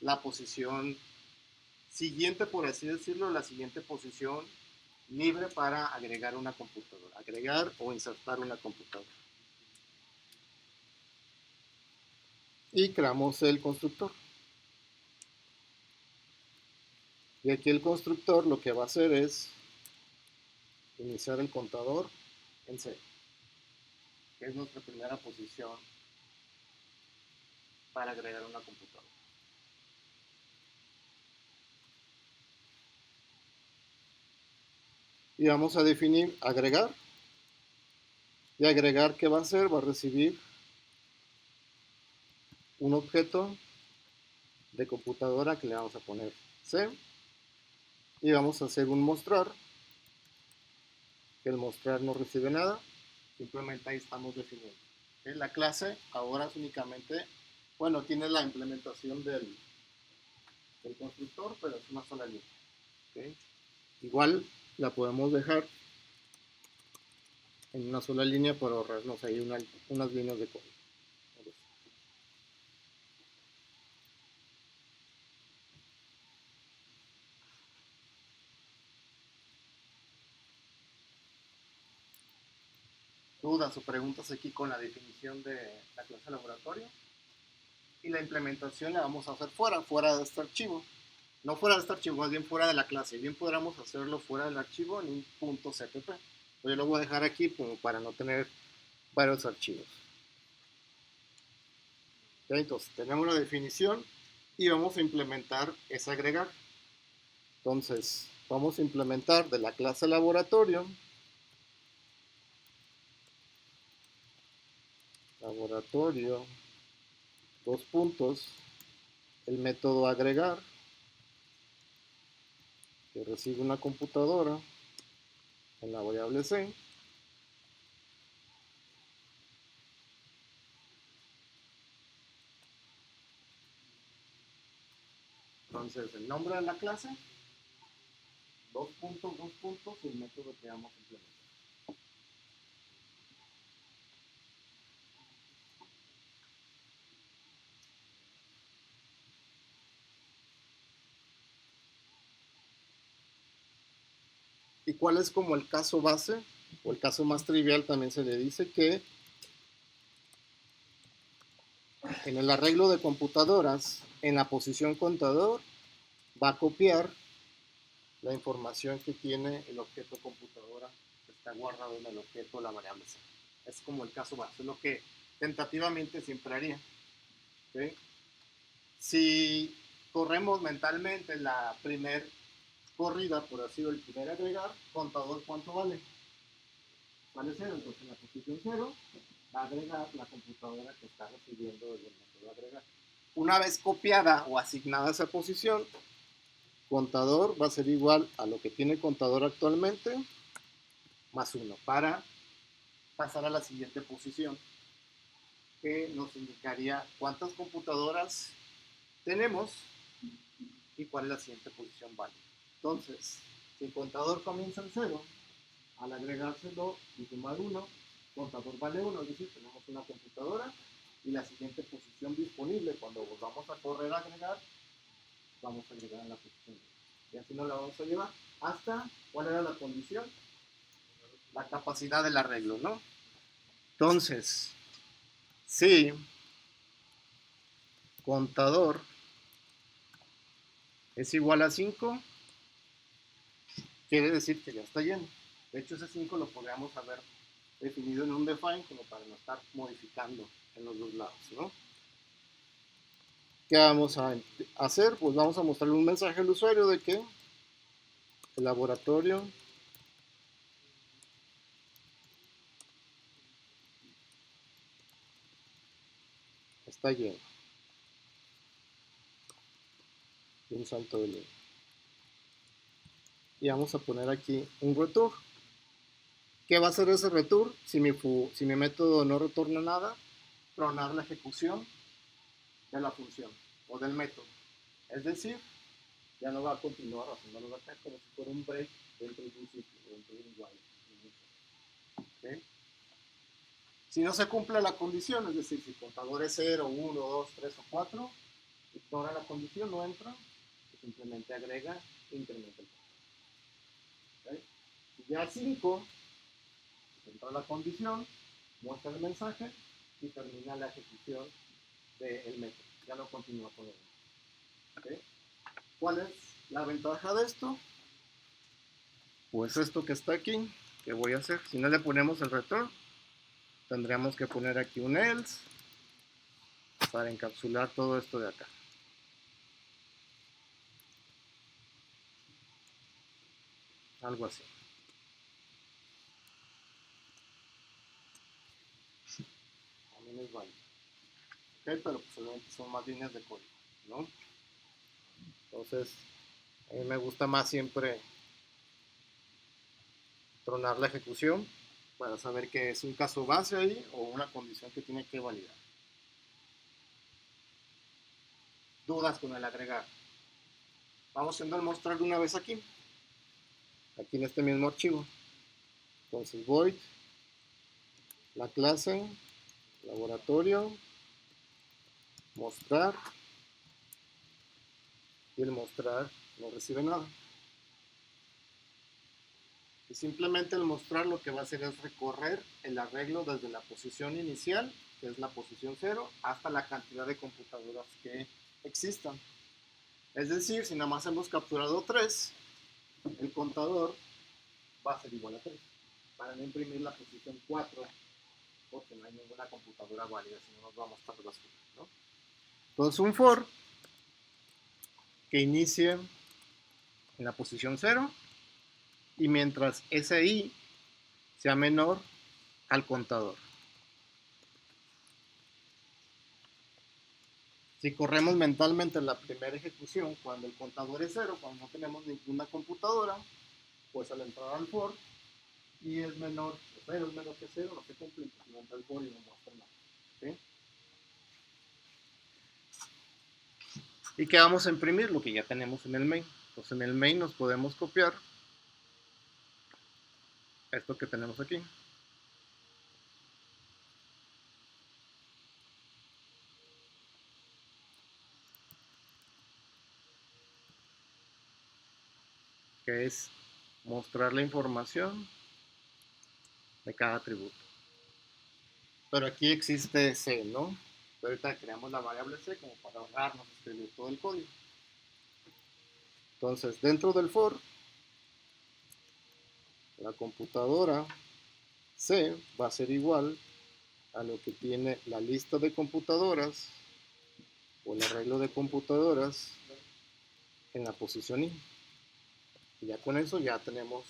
la posición siguiente, por así decirlo, la siguiente posición libre para agregar una computadora, agregar o insertar una computadora. Y creamos el constructor. Y aquí el constructor lo que va a hacer es iniciar el contador en 0, que es nuestra primera posición para agregar una computadora. Y vamos a definir agregar. Y agregar, ¿qué va a hacer? Va a recibir un objeto de computadora que le vamos a poner C. Y vamos a hacer un mostrar. El mostrar no recibe nada. Simplemente ahí estamos definiendo. ¿Okay? La clase ahora es únicamente, bueno, tiene la implementación del constructor, pero es una sola línea. ¿Okay? Igual la podemos dejar en una sola línea para ahorrarnos ahí unas líneas de código. Dudas o preguntas aquí con la definición de la clase laboratorio. Y la implementación la vamos a hacer fuera de este archivo. No fuera de este archivo, más bien fuera de la clase. Bien podríamos hacerlo fuera del archivo en un punto .cpp. Yo lo voy a dejar aquí como para no tener varios archivos. ¿Okay? Entonces, tenemos una definición y vamos a implementar ese agregar. Entonces, vamos a implementar de la clase laboratorio, dos puntos, el método agregar, que recibe una computadora en la variable C. Entonces, el nombre de la clase, dos puntos, y el método que vamos a implementar. ¿Y cuál es como el caso base? O el caso más trivial también se le dice que en el arreglo de computadoras, en la posición contador, va a copiar la información que tiene el objeto computadora que está guardado en el objeto la variable C. Es como el caso base, es lo que tentativamente siempre haría. ¿Okay? Si corremos mentalmente la primer corrida, por así decirlo, el primer agregar, contador, ¿cuánto vale? Vale 0, entonces en la posición 0 va a agregar la computadora que está recibiendo el método agregar. Una vez copiada o asignada esa posición, contador va a ser igual a lo que tiene contador actualmente, más 1, para pasar a la siguiente posición, que nos indicaría cuántas computadoras tenemos y cuál es la siguiente posición válida. Entonces, si el contador comienza en 0, al agregárselo y sumar 1, contador vale 1, es decir, tenemos una computadora y la siguiente posición disponible cuando volvamos a correr a agregar, vamos a agregar en la posición 1. Y así nos la vamos a llevar hasta, ¿cuál era la condición? La capacidad del arreglo, ¿no? Entonces, si contador es igual a 5, quiere decir que ya está lleno. De hecho, ese 5 lo podríamos haber definido en un define como para no estar modificando en los dos lados, ¿no? ¿Qué vamos a hacer? Pues vamos a mostrarle un mensaje al usuario de que el laboratorio está lleno. Y un salto de línea. Y vamos a poner aquí un return. ¿Qué va a hacer ese return? Si mi método no retorna nada, tronar la ejecución de la función o del método. Es decir, ya no va a continuar haciéndolo acá como si fuera un break dentro de un ciclo, dentro de un while. ¿Okay? Si no se cumple la condición, es decir, si el contador es 0, 1, 2, 3 o 4, ignora la condición, no entra, y simplemente agrega e incrementa el contador. ¿Okay? Si ya 5, entra la condición, muestra el mensaje y termina la ejecución del método. Ya no continúa con el método. ¿Okay? ¿Cuál es la ventaja de esto? Pues esto que está aquí, que voy a hacer. Si no le ponemos el return, tendríamos que poner aquí un else para encapsular todo esto de acá. Algo así. También es válido. Okay, pero pues obviamente son más líneas de código, ¿no? Entonces, a mí me gusta más siempre tronar la ejecución para saber que es un caso base ahí o una condición que tiene que validar. Dudas con el agregar. Vamos haciendo el mostrar de una vez aquí en este mismo archivo. Entonces void, la clase, laboratorio, mostrar, y el mostrar no recibe nada. Y simplemente el mostrar lo que va a hacer es recorrer el arreglo desde la posición inicial, que es la posición 0, hasta la cantidad de computadoras que existan. Es decir, si nada más hemos capturado 3, el contador va a ser igual a 3. Para no imprimir la posición 4, porque no hay ninguna computadora válida, si no nos vamos a estar basura, ¿no? Entonces un for que inicie en la posición 0 y mientras ese i sea menor al contador. Si corremos mentalmente la primera ejecución cuando el contador es 0, cuando no tenemos ninguna computadora, pues al entrar al for y es menor, 0 es menor que 0, no se cumple, pues no entra el for y no muestra nada. ¿Sí? ¿Y qué vamos a imprimir? Lo que ya tenemos en el main. Entonces en el main nos podemos copiar esto que tenemos aquí. Que es mostrar la información de cada atributo. Pero aquí existe C, ¿no? Pero ahorita creamos la variable C como para ahorrarnos escribir todo el código. Entonces, dentro del for, la computadora C va a ser igual a lo que tiene la lista de computadoras o el arreglo de computadoras en la posición I. Y ya con eso ya tenemos,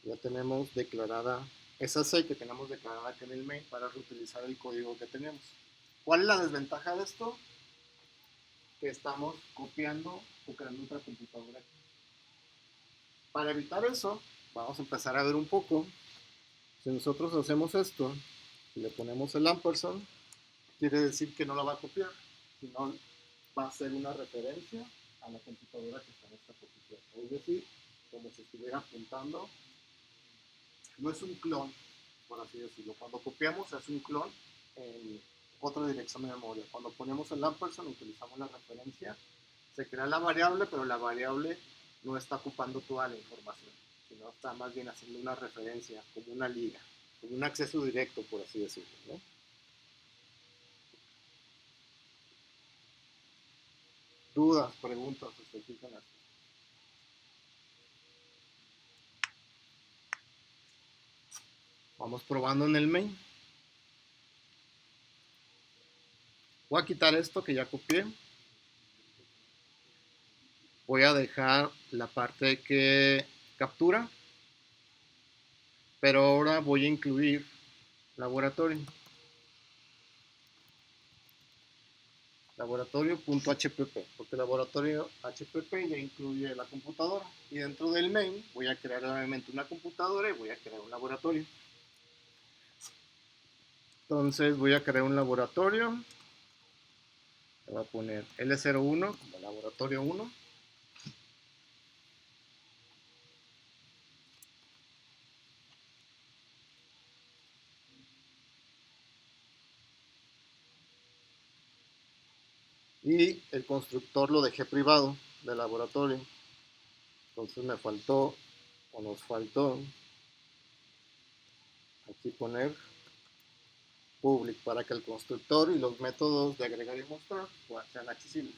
ya tenemos declarada esa C que tenemos declarada aquí en el main para reutilizar el código que tenemos. ¿Cuál es la desventaja de esto? Que estamos copiando o creando otra computadora aquí. Para evitar eso, vamos a empezar a ver un poco. Si nosotros hacemos esto, si le ponemos el ampersand, quiere decir que no la va a copiar, sino va a ser una referencia a la computadora que está en esta posición. Es decir, como si estuviera apuntando, no es un clon, por así decirlo. Cuando copiamos es un clon en otra dirección de memoria. Cuando ponemos el ampersand, utilizamos la referencia, se crea la variable, pero la variable no está ocupando toda la información, sino está más bien haciendo una referencia, como una liga, como un acceso directo, por así decirlo, ¿no? dudas, preguntas, se fijan aquí. Vamos probando en el main. Voy a quitar esto que ya copié. Voy a dejar la parte que captura, pero ahora voy a incluir laboratorio. Laboratorio.hpp, porque laboratorio HPP ya incluye la computadora. Y dentro del main voy a crear nuevamente una computadora y voy a crear un laboratorio. Entonces voy a crear un laboratorio. Le voy a poner L01 como laboratorio 1. Y el constructor lo dejé privado del laboratorio. Entonces me faltó, o nos faltó, aquí poner public para que el constructor y los métodos de agregar y mostrar sean accesibles.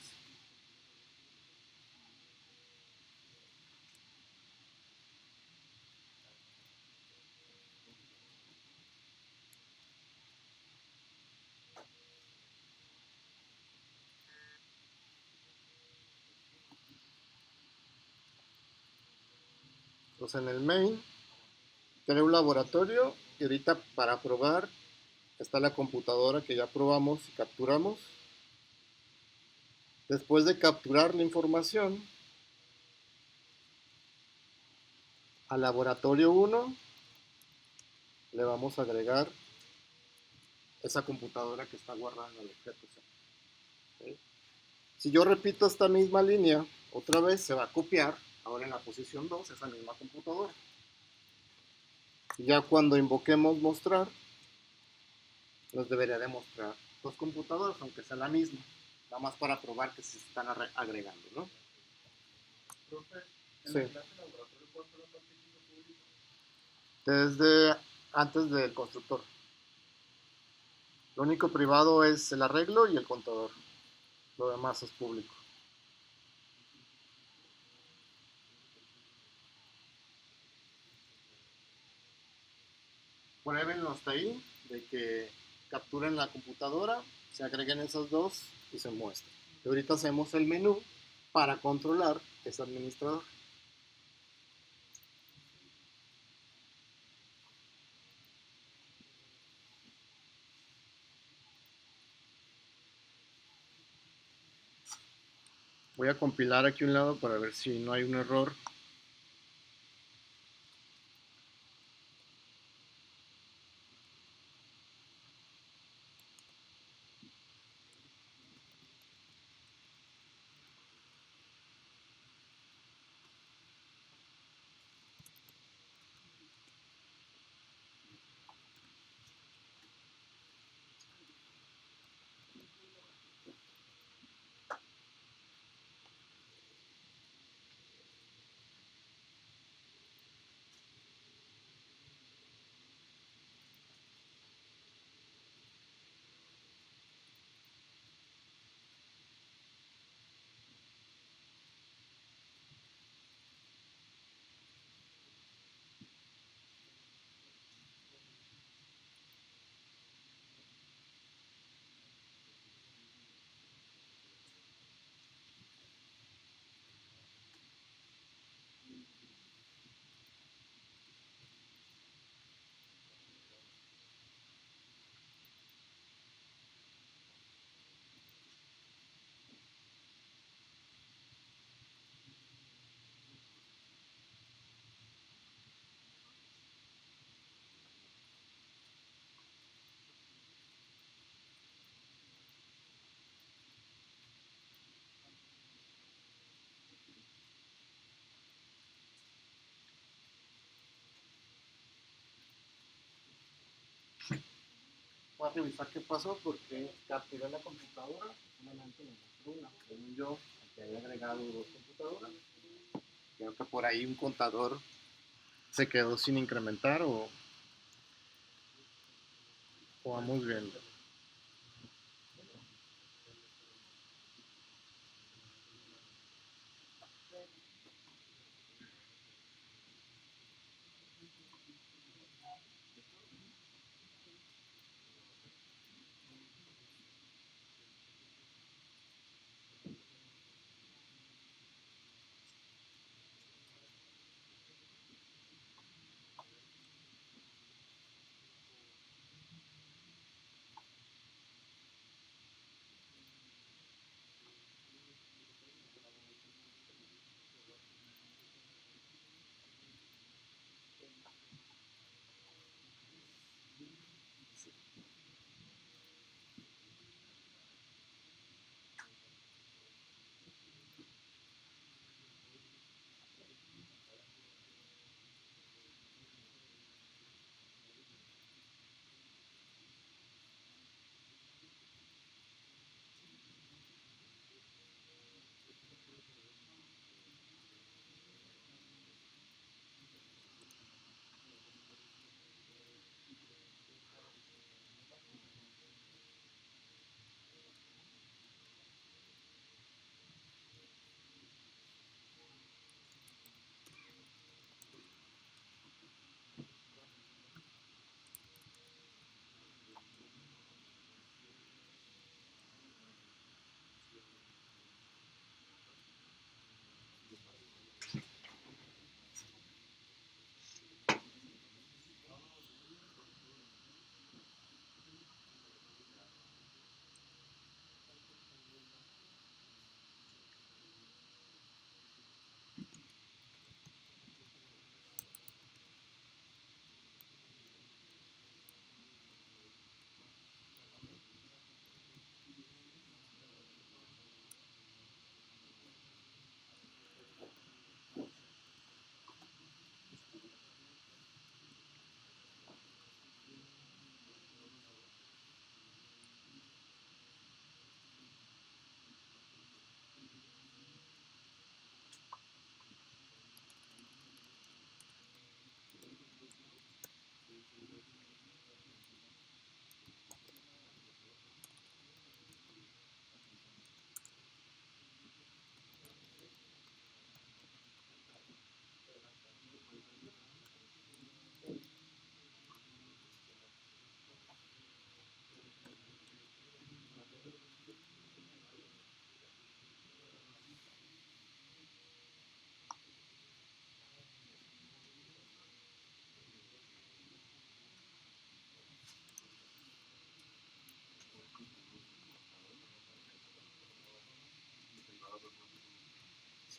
Entonces en el main creo un laboratorio y ahorita para probar está la computadora que ya probamos y capturamos. Después de capturar la información, al laboratorio 1 le vamos a agregar esa computadora que está guardando el objeto. ¿Sí? Si yo repito esta misma línea, otra vez se va a copiar, ahora en la posición 2, esa misma computadora. Y ya cuando invoquemos mostrar, nos debería de mostrar dos computadoras, aunque sea la misma, nada más para probar que se están agregando, ¿no?
Profe, en
Sí.
la clase de laboratorio, ¿cuál fue la parte que hizo público?
Desde antes del constructor. Lo único privado es el arreglo y el contador. Lo demás es público. Pruébenlo hasta ahí, de que capturen la computadora, se agreguen esos dos y se muestren. Y ahorita hacemos el menú para controlar ese administrador. Voy a compilar aquí un lado para ver si no hay un error. Voy a revisar qué pasó porque capturé la computadora, solamente me mostró una. Según yo, que había agregado dos computadoras. Creo que por ahí un contador se quedó sin incrementar o vamos viendo.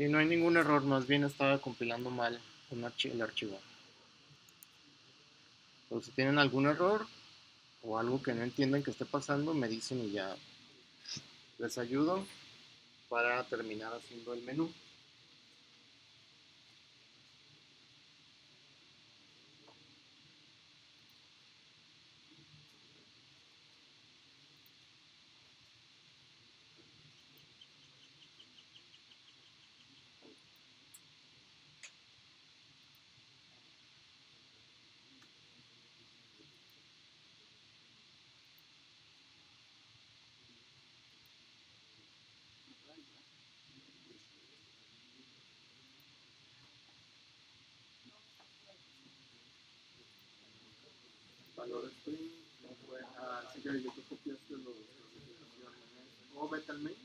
Sí, no hay ningún error, más bien estaba compilando mal el archivo. Pero si tienen algún error o algo que no entienden que esté pasando, me dicen y ya les ayudo para terminar haciendo el menú.
Valor Spring, no fue, así que yo te copiaste las notificaciones. O vete al mail,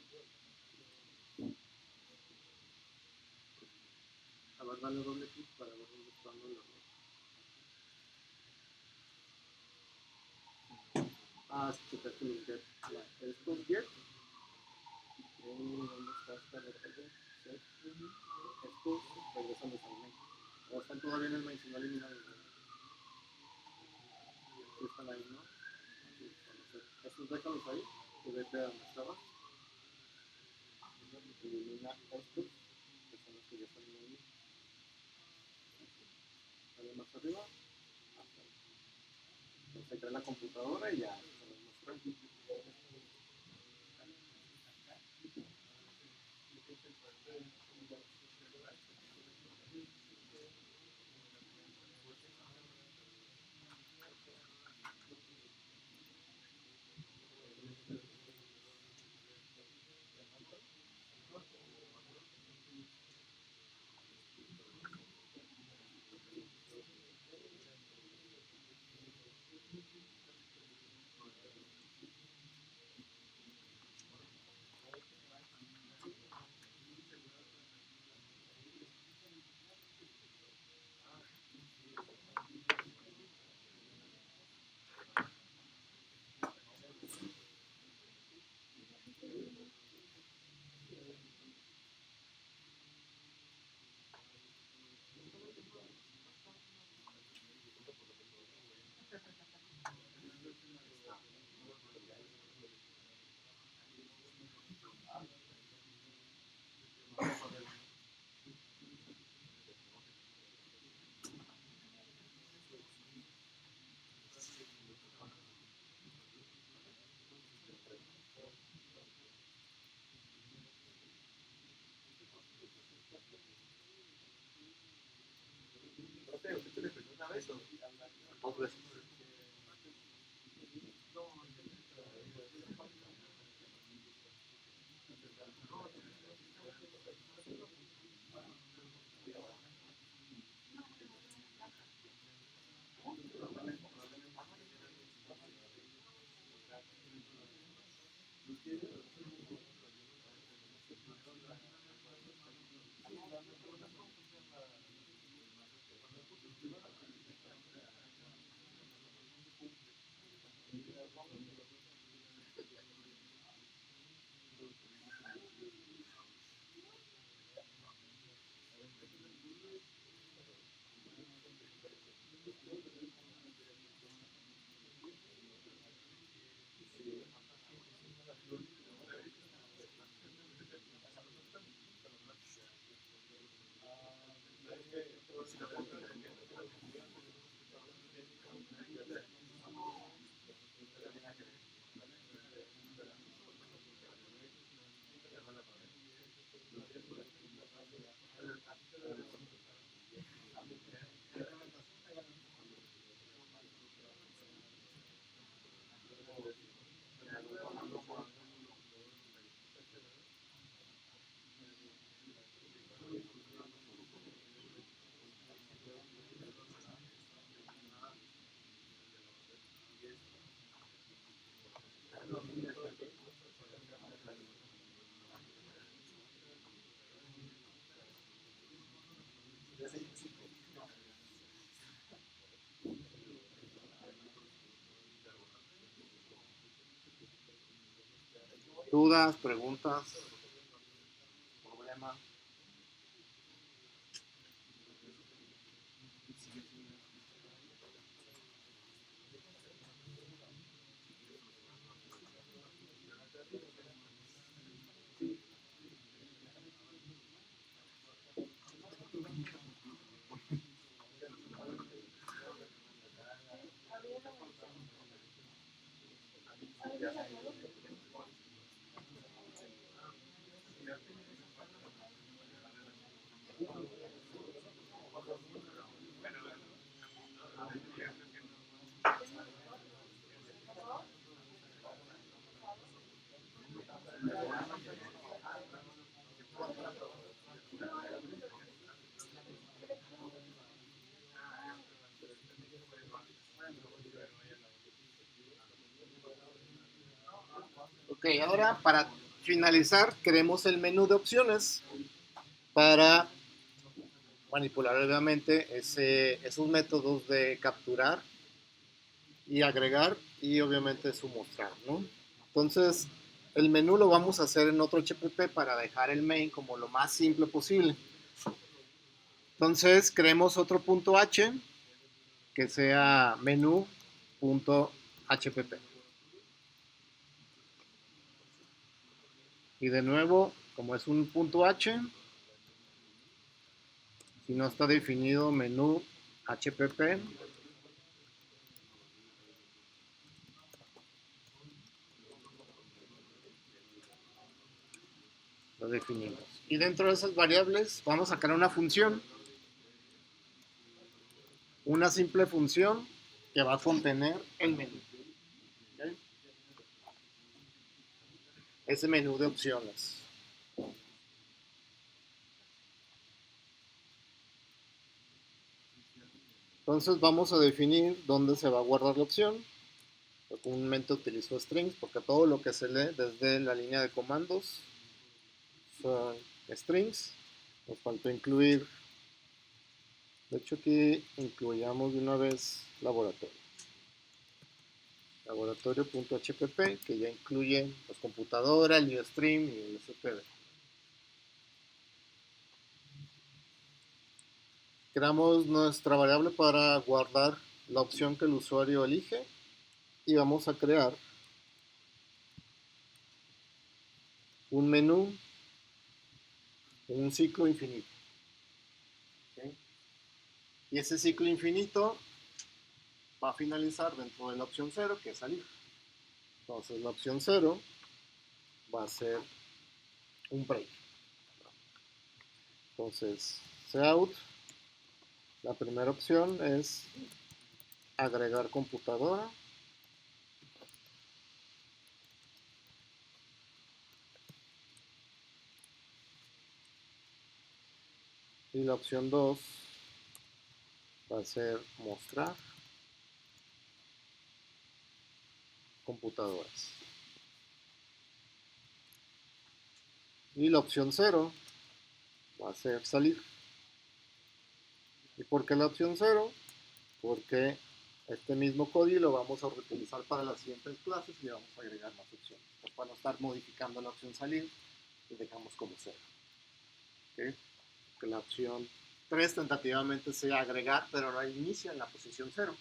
a ver, dale doble clic para ver dónde está el error. Sí, checaste los get. Estos get, ¿dónde está esta recarga? Estos regresan al main. O están todavía en el main, si no eliminan el main. Sí están ahí, ¿no? Sí, estos déjalos ahí, y vete a donde estaban. Elimina estos, que son los que ya están en el main. Dale más arriba, hasta ahí. Se crea la computadora y ya se los muestra.
Dos veces. ¿Dudas, preguntas, problema? Ok, ahora para finalizar queremos el menú de opciones para manipular obviamente esos métodos de capturar y agregar y obviamente su mostrar, ¿no? Entonces, el menú lo vamos a hacer en otro HPP para dejar el main como lo más simple posible. Entonces, creemos otro punto H que sea menú.hpp. Y de nuevo, como es un punto H, si no está definido menú HPP, lo definimos. Y dentro de esas variables vamos a crear una función, una simple función que va a contener el menú. ¿Okay? Ese menú de opciones. Entonces vamos a definir dónde se va a guardar la opción. Yo comúnmente utilizo strings porque todo lo que se lee desde la línea de comandos son strings. Nos faltó incluir, de hecho aquí incluyamos de una vez laboratorio. Laboratorio.hpp que ya incluye las computadoras, el UStream y el SPD. Creamos nuestra variable para guardar la opción que el usuario elige y vamos a crear un menú, un ciclo infinito. ¿Okay? Y ese ciclo infinito va a finalizar dentro de la opción 0, que es salir. Entonces la opción 0 va a ser un break. Entonces, cout, la primera opción es agregar computadora. Y la opción 2 va a ser mostrar computadoras. Y la opción 0 va a ser salir. ¿Y por qué la opción 0? Porque este mismo código lo vamos a reutilizar para las siguientes clases y le vamos a agregar más opciones. Pues para no estar modificando la opción salir, lo dejamos como 0. ¿Okay? Que la opción 3 tentativamente sea agregar, pero no inicia en la posición 0.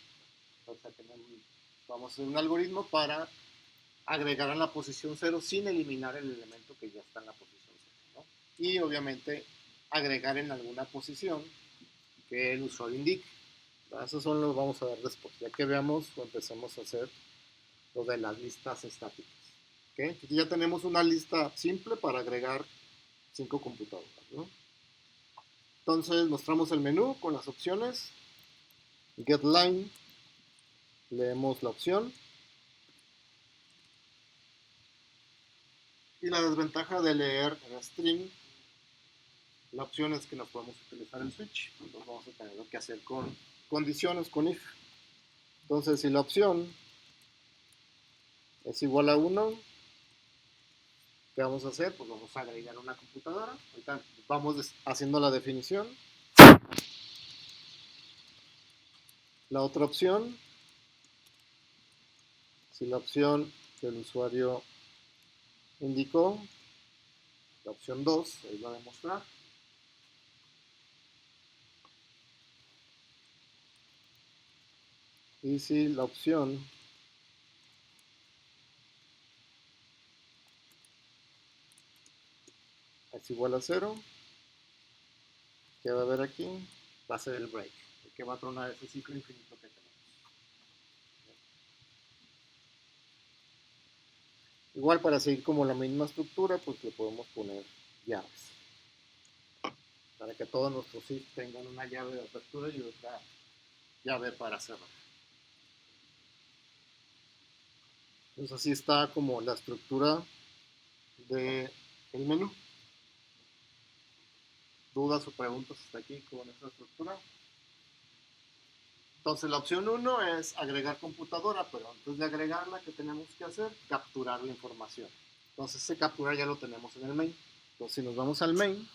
O sea, vamos a hacer un algoritmo para agregar en la posición 0 sin eliminar el elemento que ya está en la posición 0, ¿no? Y obviamente agregar en alguna posición que el usuario indique. Esos son los vamos a ver después, ya que veamos o empecemos a hacer lo de las listas estáticas. ¿Okay? Aquí ya tenemos una lista simple para agregar 5 computadoras, ¿no? Entonces mostramos el menú con las opciones. GetLine, leemos la opción. Y la desventaja de leer en string, la opción es que no podemos utilizar el switch. Entonces vamos a tener que hacer con condiciones, con if. Entonces si la opción es igual a 1, ¿qué vamos a hacer? Pues vamos a agregar una computadora. Ahorita vamos haciendo la definición. La otra opción, si la opción que el usuario indicó, la opción 2, ahí va a demostrar. Y si la opción es igual a 0, ¿qué va a haber aquí? Va a ser el break, el que va a tronar ese ciclo infinito que tenemos. Igual para seguir como la misma estructura, pues le podemos poner llaves. Para que todos nuestros if tengan una llave de apertura y otra llave para cerrar. Entonces así está como la estructura del menú. ¿Dudas o preguntas hasta aquí con esta estructura? Entonces la opción 1 es agregar computadora, pero antes de agregarla, ¿qué tenemos que hacer? Capturar la información. Entonces ese capturar ya lo tenemos en el main. Entonces si nos vamos al main,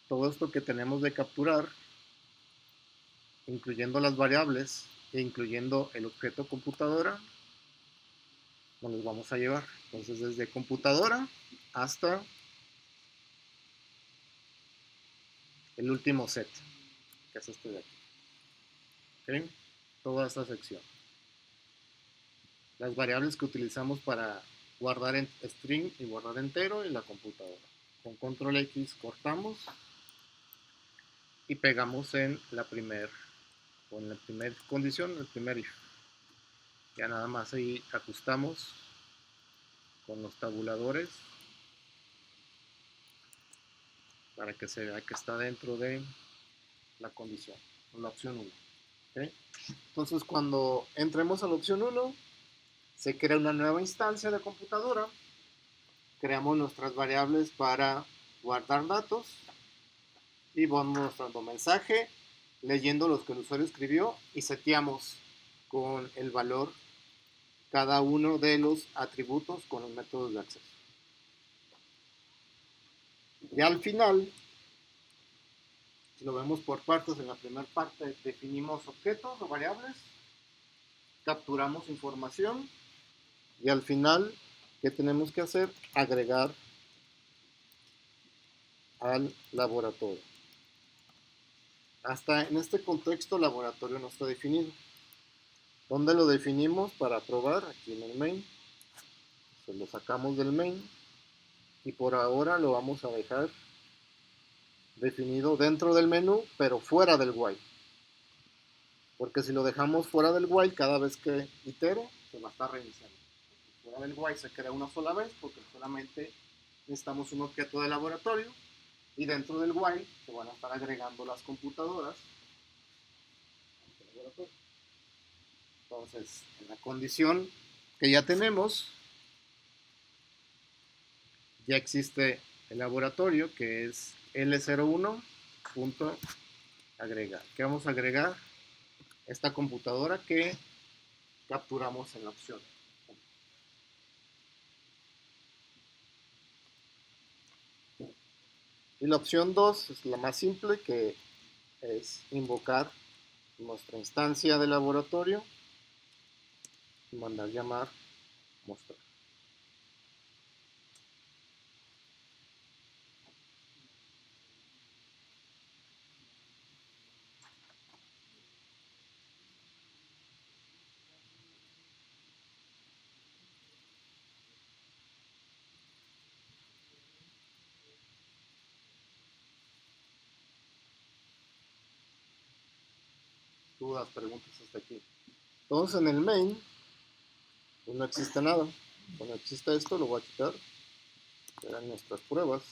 todo esto que tenemos de capturar, incluyendo las variables e incluyendo el objeto computadora, nos los vamos a llevar. Entonces desde computadora hasta el último set, que es este de aquí. ¿Okay? Toda esta sección. Las variables que utilizamos para guardar en string y guardar entero y la computadora. Con control X cortamos y pegamos en la primera condición, el primer if. Ya nada más ahí ajustamos con los tabuladores para que se vea que está dentro de la condición, la opción 1. ¿Okay? Entonces cuando entremos a la opción 1, se crea una nueva instancia de computadora, creamos nuestras variables para guardar datos y vamos mostrando mensaje, leyendo los que el usuario escribió y seteamos con el valor cada uno de los atributos con los métodos de acceso. Y al final, si lo vemos por partes, en la primera parte definimos objetos o variables, capturamos información y al final, ¿qué tenemos que hacer? Agregar al laboratorio. Hasta en este contexto, laboratorio no está definido. ¿Dónde lo definimos para probar? Aquí en el main. Se lo sacamos del main y por ahora lo vamos a dejar definido dentro del menú, pero fuera del while. Porque si lo dejamos fuera del while, cada vez que itere, se va a estar reiniciando. Fuera del while se crea una sola vez porque solamente necesitamos un objeto de laboratorio y dentro del while se van a estar agregando las computadoras. Entonces, en la condición que ya tenemos, ya existe el laboratorio que es L01.agregar. ¿Qué vamos a agregar? Esta computadora que capturamos en la opción. Y la opción 2 es la más simple, que es invocar nuestra instancia de laboratorio y mandar llamar mostrar. Dudas, preguntas hasta aquí. Entonces en el main pues no existe nada. Cuando exista esto lo voy a quitar. Serán nuestras pruebas.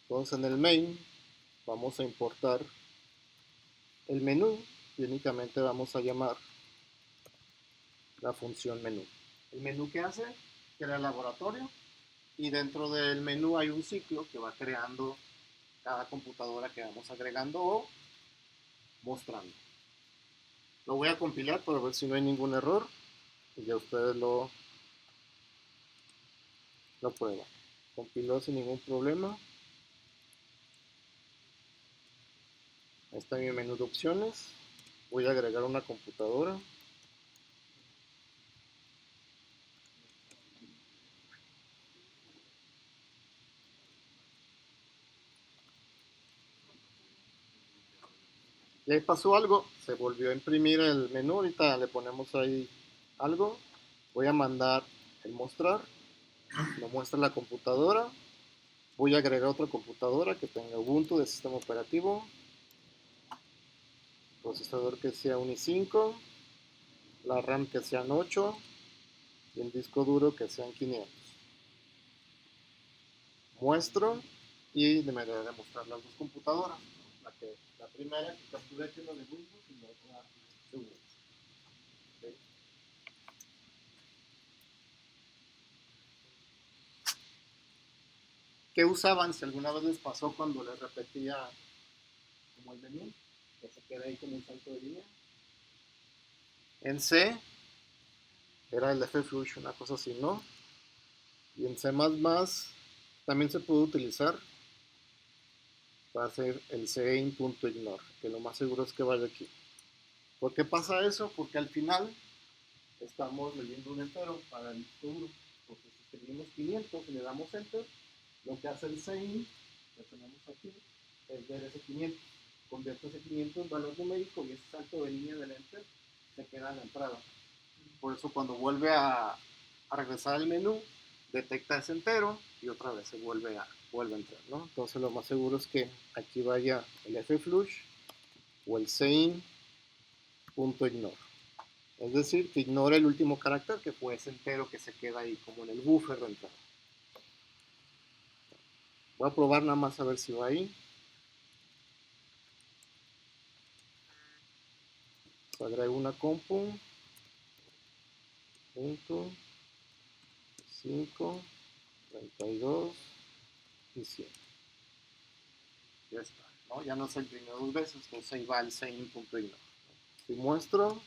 Entonces en el main vamos a importar el menú y únicamente vamos a llamar la función menú. ¿El menú qué hace? Crea el laboratorio y dentro del menú hay un ciclo que va creando cada computadora que vamos agregando o mostrando. Lo voy a compilar para ver si no hay ningún error y ya ustedes lo prueban. Compiló sin ningún problema. Ahí está mi menú de opciones. Voy a agregar una computadora. Y ahí pasó algo, se volvió a imprimir el menú, ahorita le ponemos ahí algo. Voy a mandar el mostrar, me muestra la computadora. Voy a agregar otra computadora que tenga Ubuntu de sistema operativo, procesador que sea un i5, la RAM que sean 8 y el disco duro que sean 500. Muestro y me debe de mostrar las dos computadoras. La primera que capturé que es la de Windows y la otra de Windows. ¿Okay? ¿Qué usaban si alguna vez les pasó cuando les repetía como el menú? Que se queda ahí como un salto de línea. En C Era el flush, una cosa así, ¿no? Y en C++ también se puede utilizar para hacer el cin.ignore, que lo más seguro es que vaya aquí. ¿Por qué pasa eso? Porque al final estamos leyendo un entero para el futuro. Entonces, si escribimos 500 y le damos enter, lo que hace el cin, que tenemos aquí, es ver ese 500. Convierte ese 500 en valor numérico y ese salto de línea del enter se queda en la entrada. Por eso cuando vuelve a regresar al menú, detecta ese entero y otra vez se vuelve a entrar, ¿no? Entonces lo más seguro es que aquí vaya el flush o el cin.ignore. Es decir, que ignora el último carácter, que fue ese entero que se queda ahí como en el buffer de entrada. Voy a probar nada más a ver si va ahí. Agrego una compu. Punto 5, 32 y 100. Ya está, ¿no? Ya no se imprimió dos veces, entonces ahí va el cin.ignore. Si muestro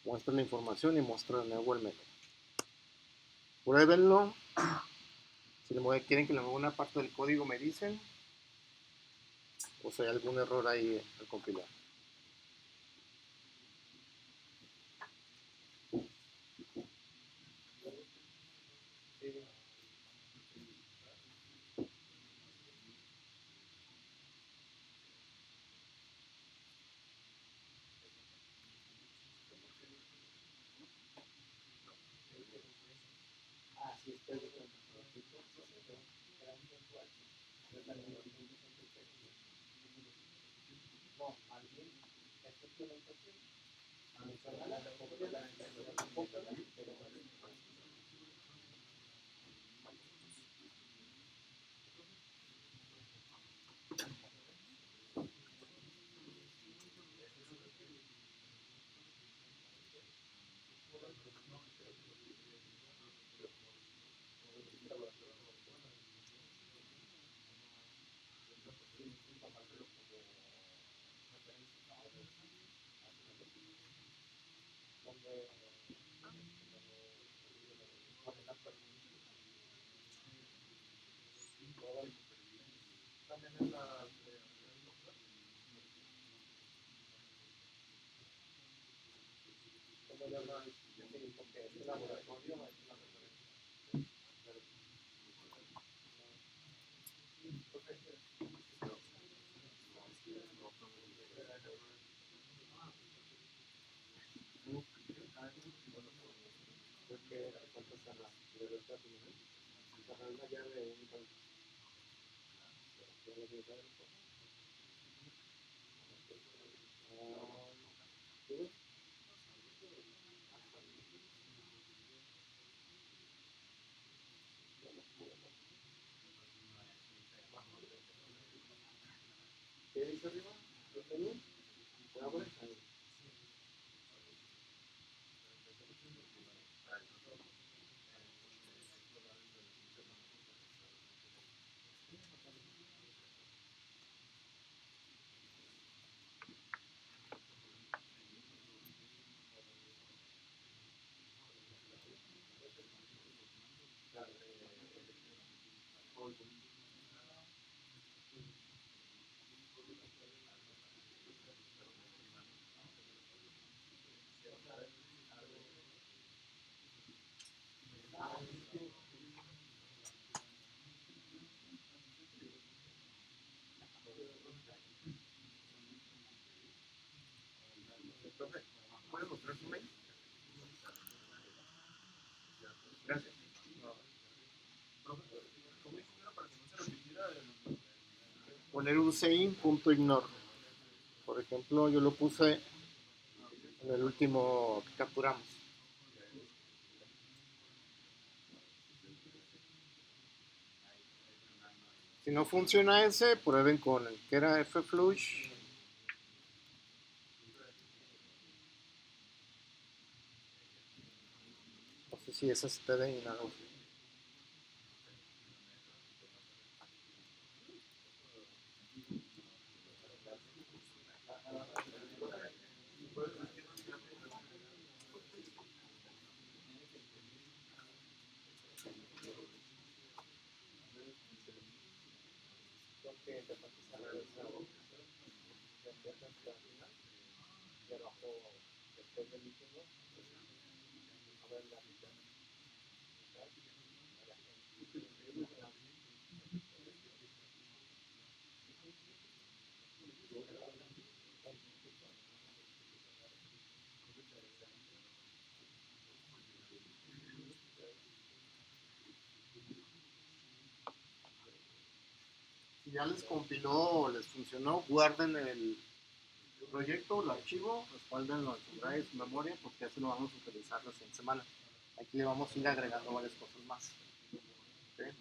la información y muestro de nuevo el menú. Pruébenlo. Si quieren que le mueva una parte del código, me dicen. O si hay algún error ahí al compilar. ¿Qué dice arriba? ¿El menú? ¿Se abre? ¿Puedes mostrar su mail? Gracias. Poner un cin.ignore. Por ejemplo, yo lo puse en el último que capturamos. Si no funciona ese, prueben con el que era flush. No sé si ese está de nada.
que empezó a pisar el sábado, de hacer la final, y abajo, después del último, a ver la mitad, a la gente.
Si ya les compiló, les funcionó, guarden el proyecto, el archivo, respáldenlo en su drive, su memoria, porque así lo vamos a utilizar la siguiente semana. Aquí le vamos a ir agregando varias cosas más. ¿Okay?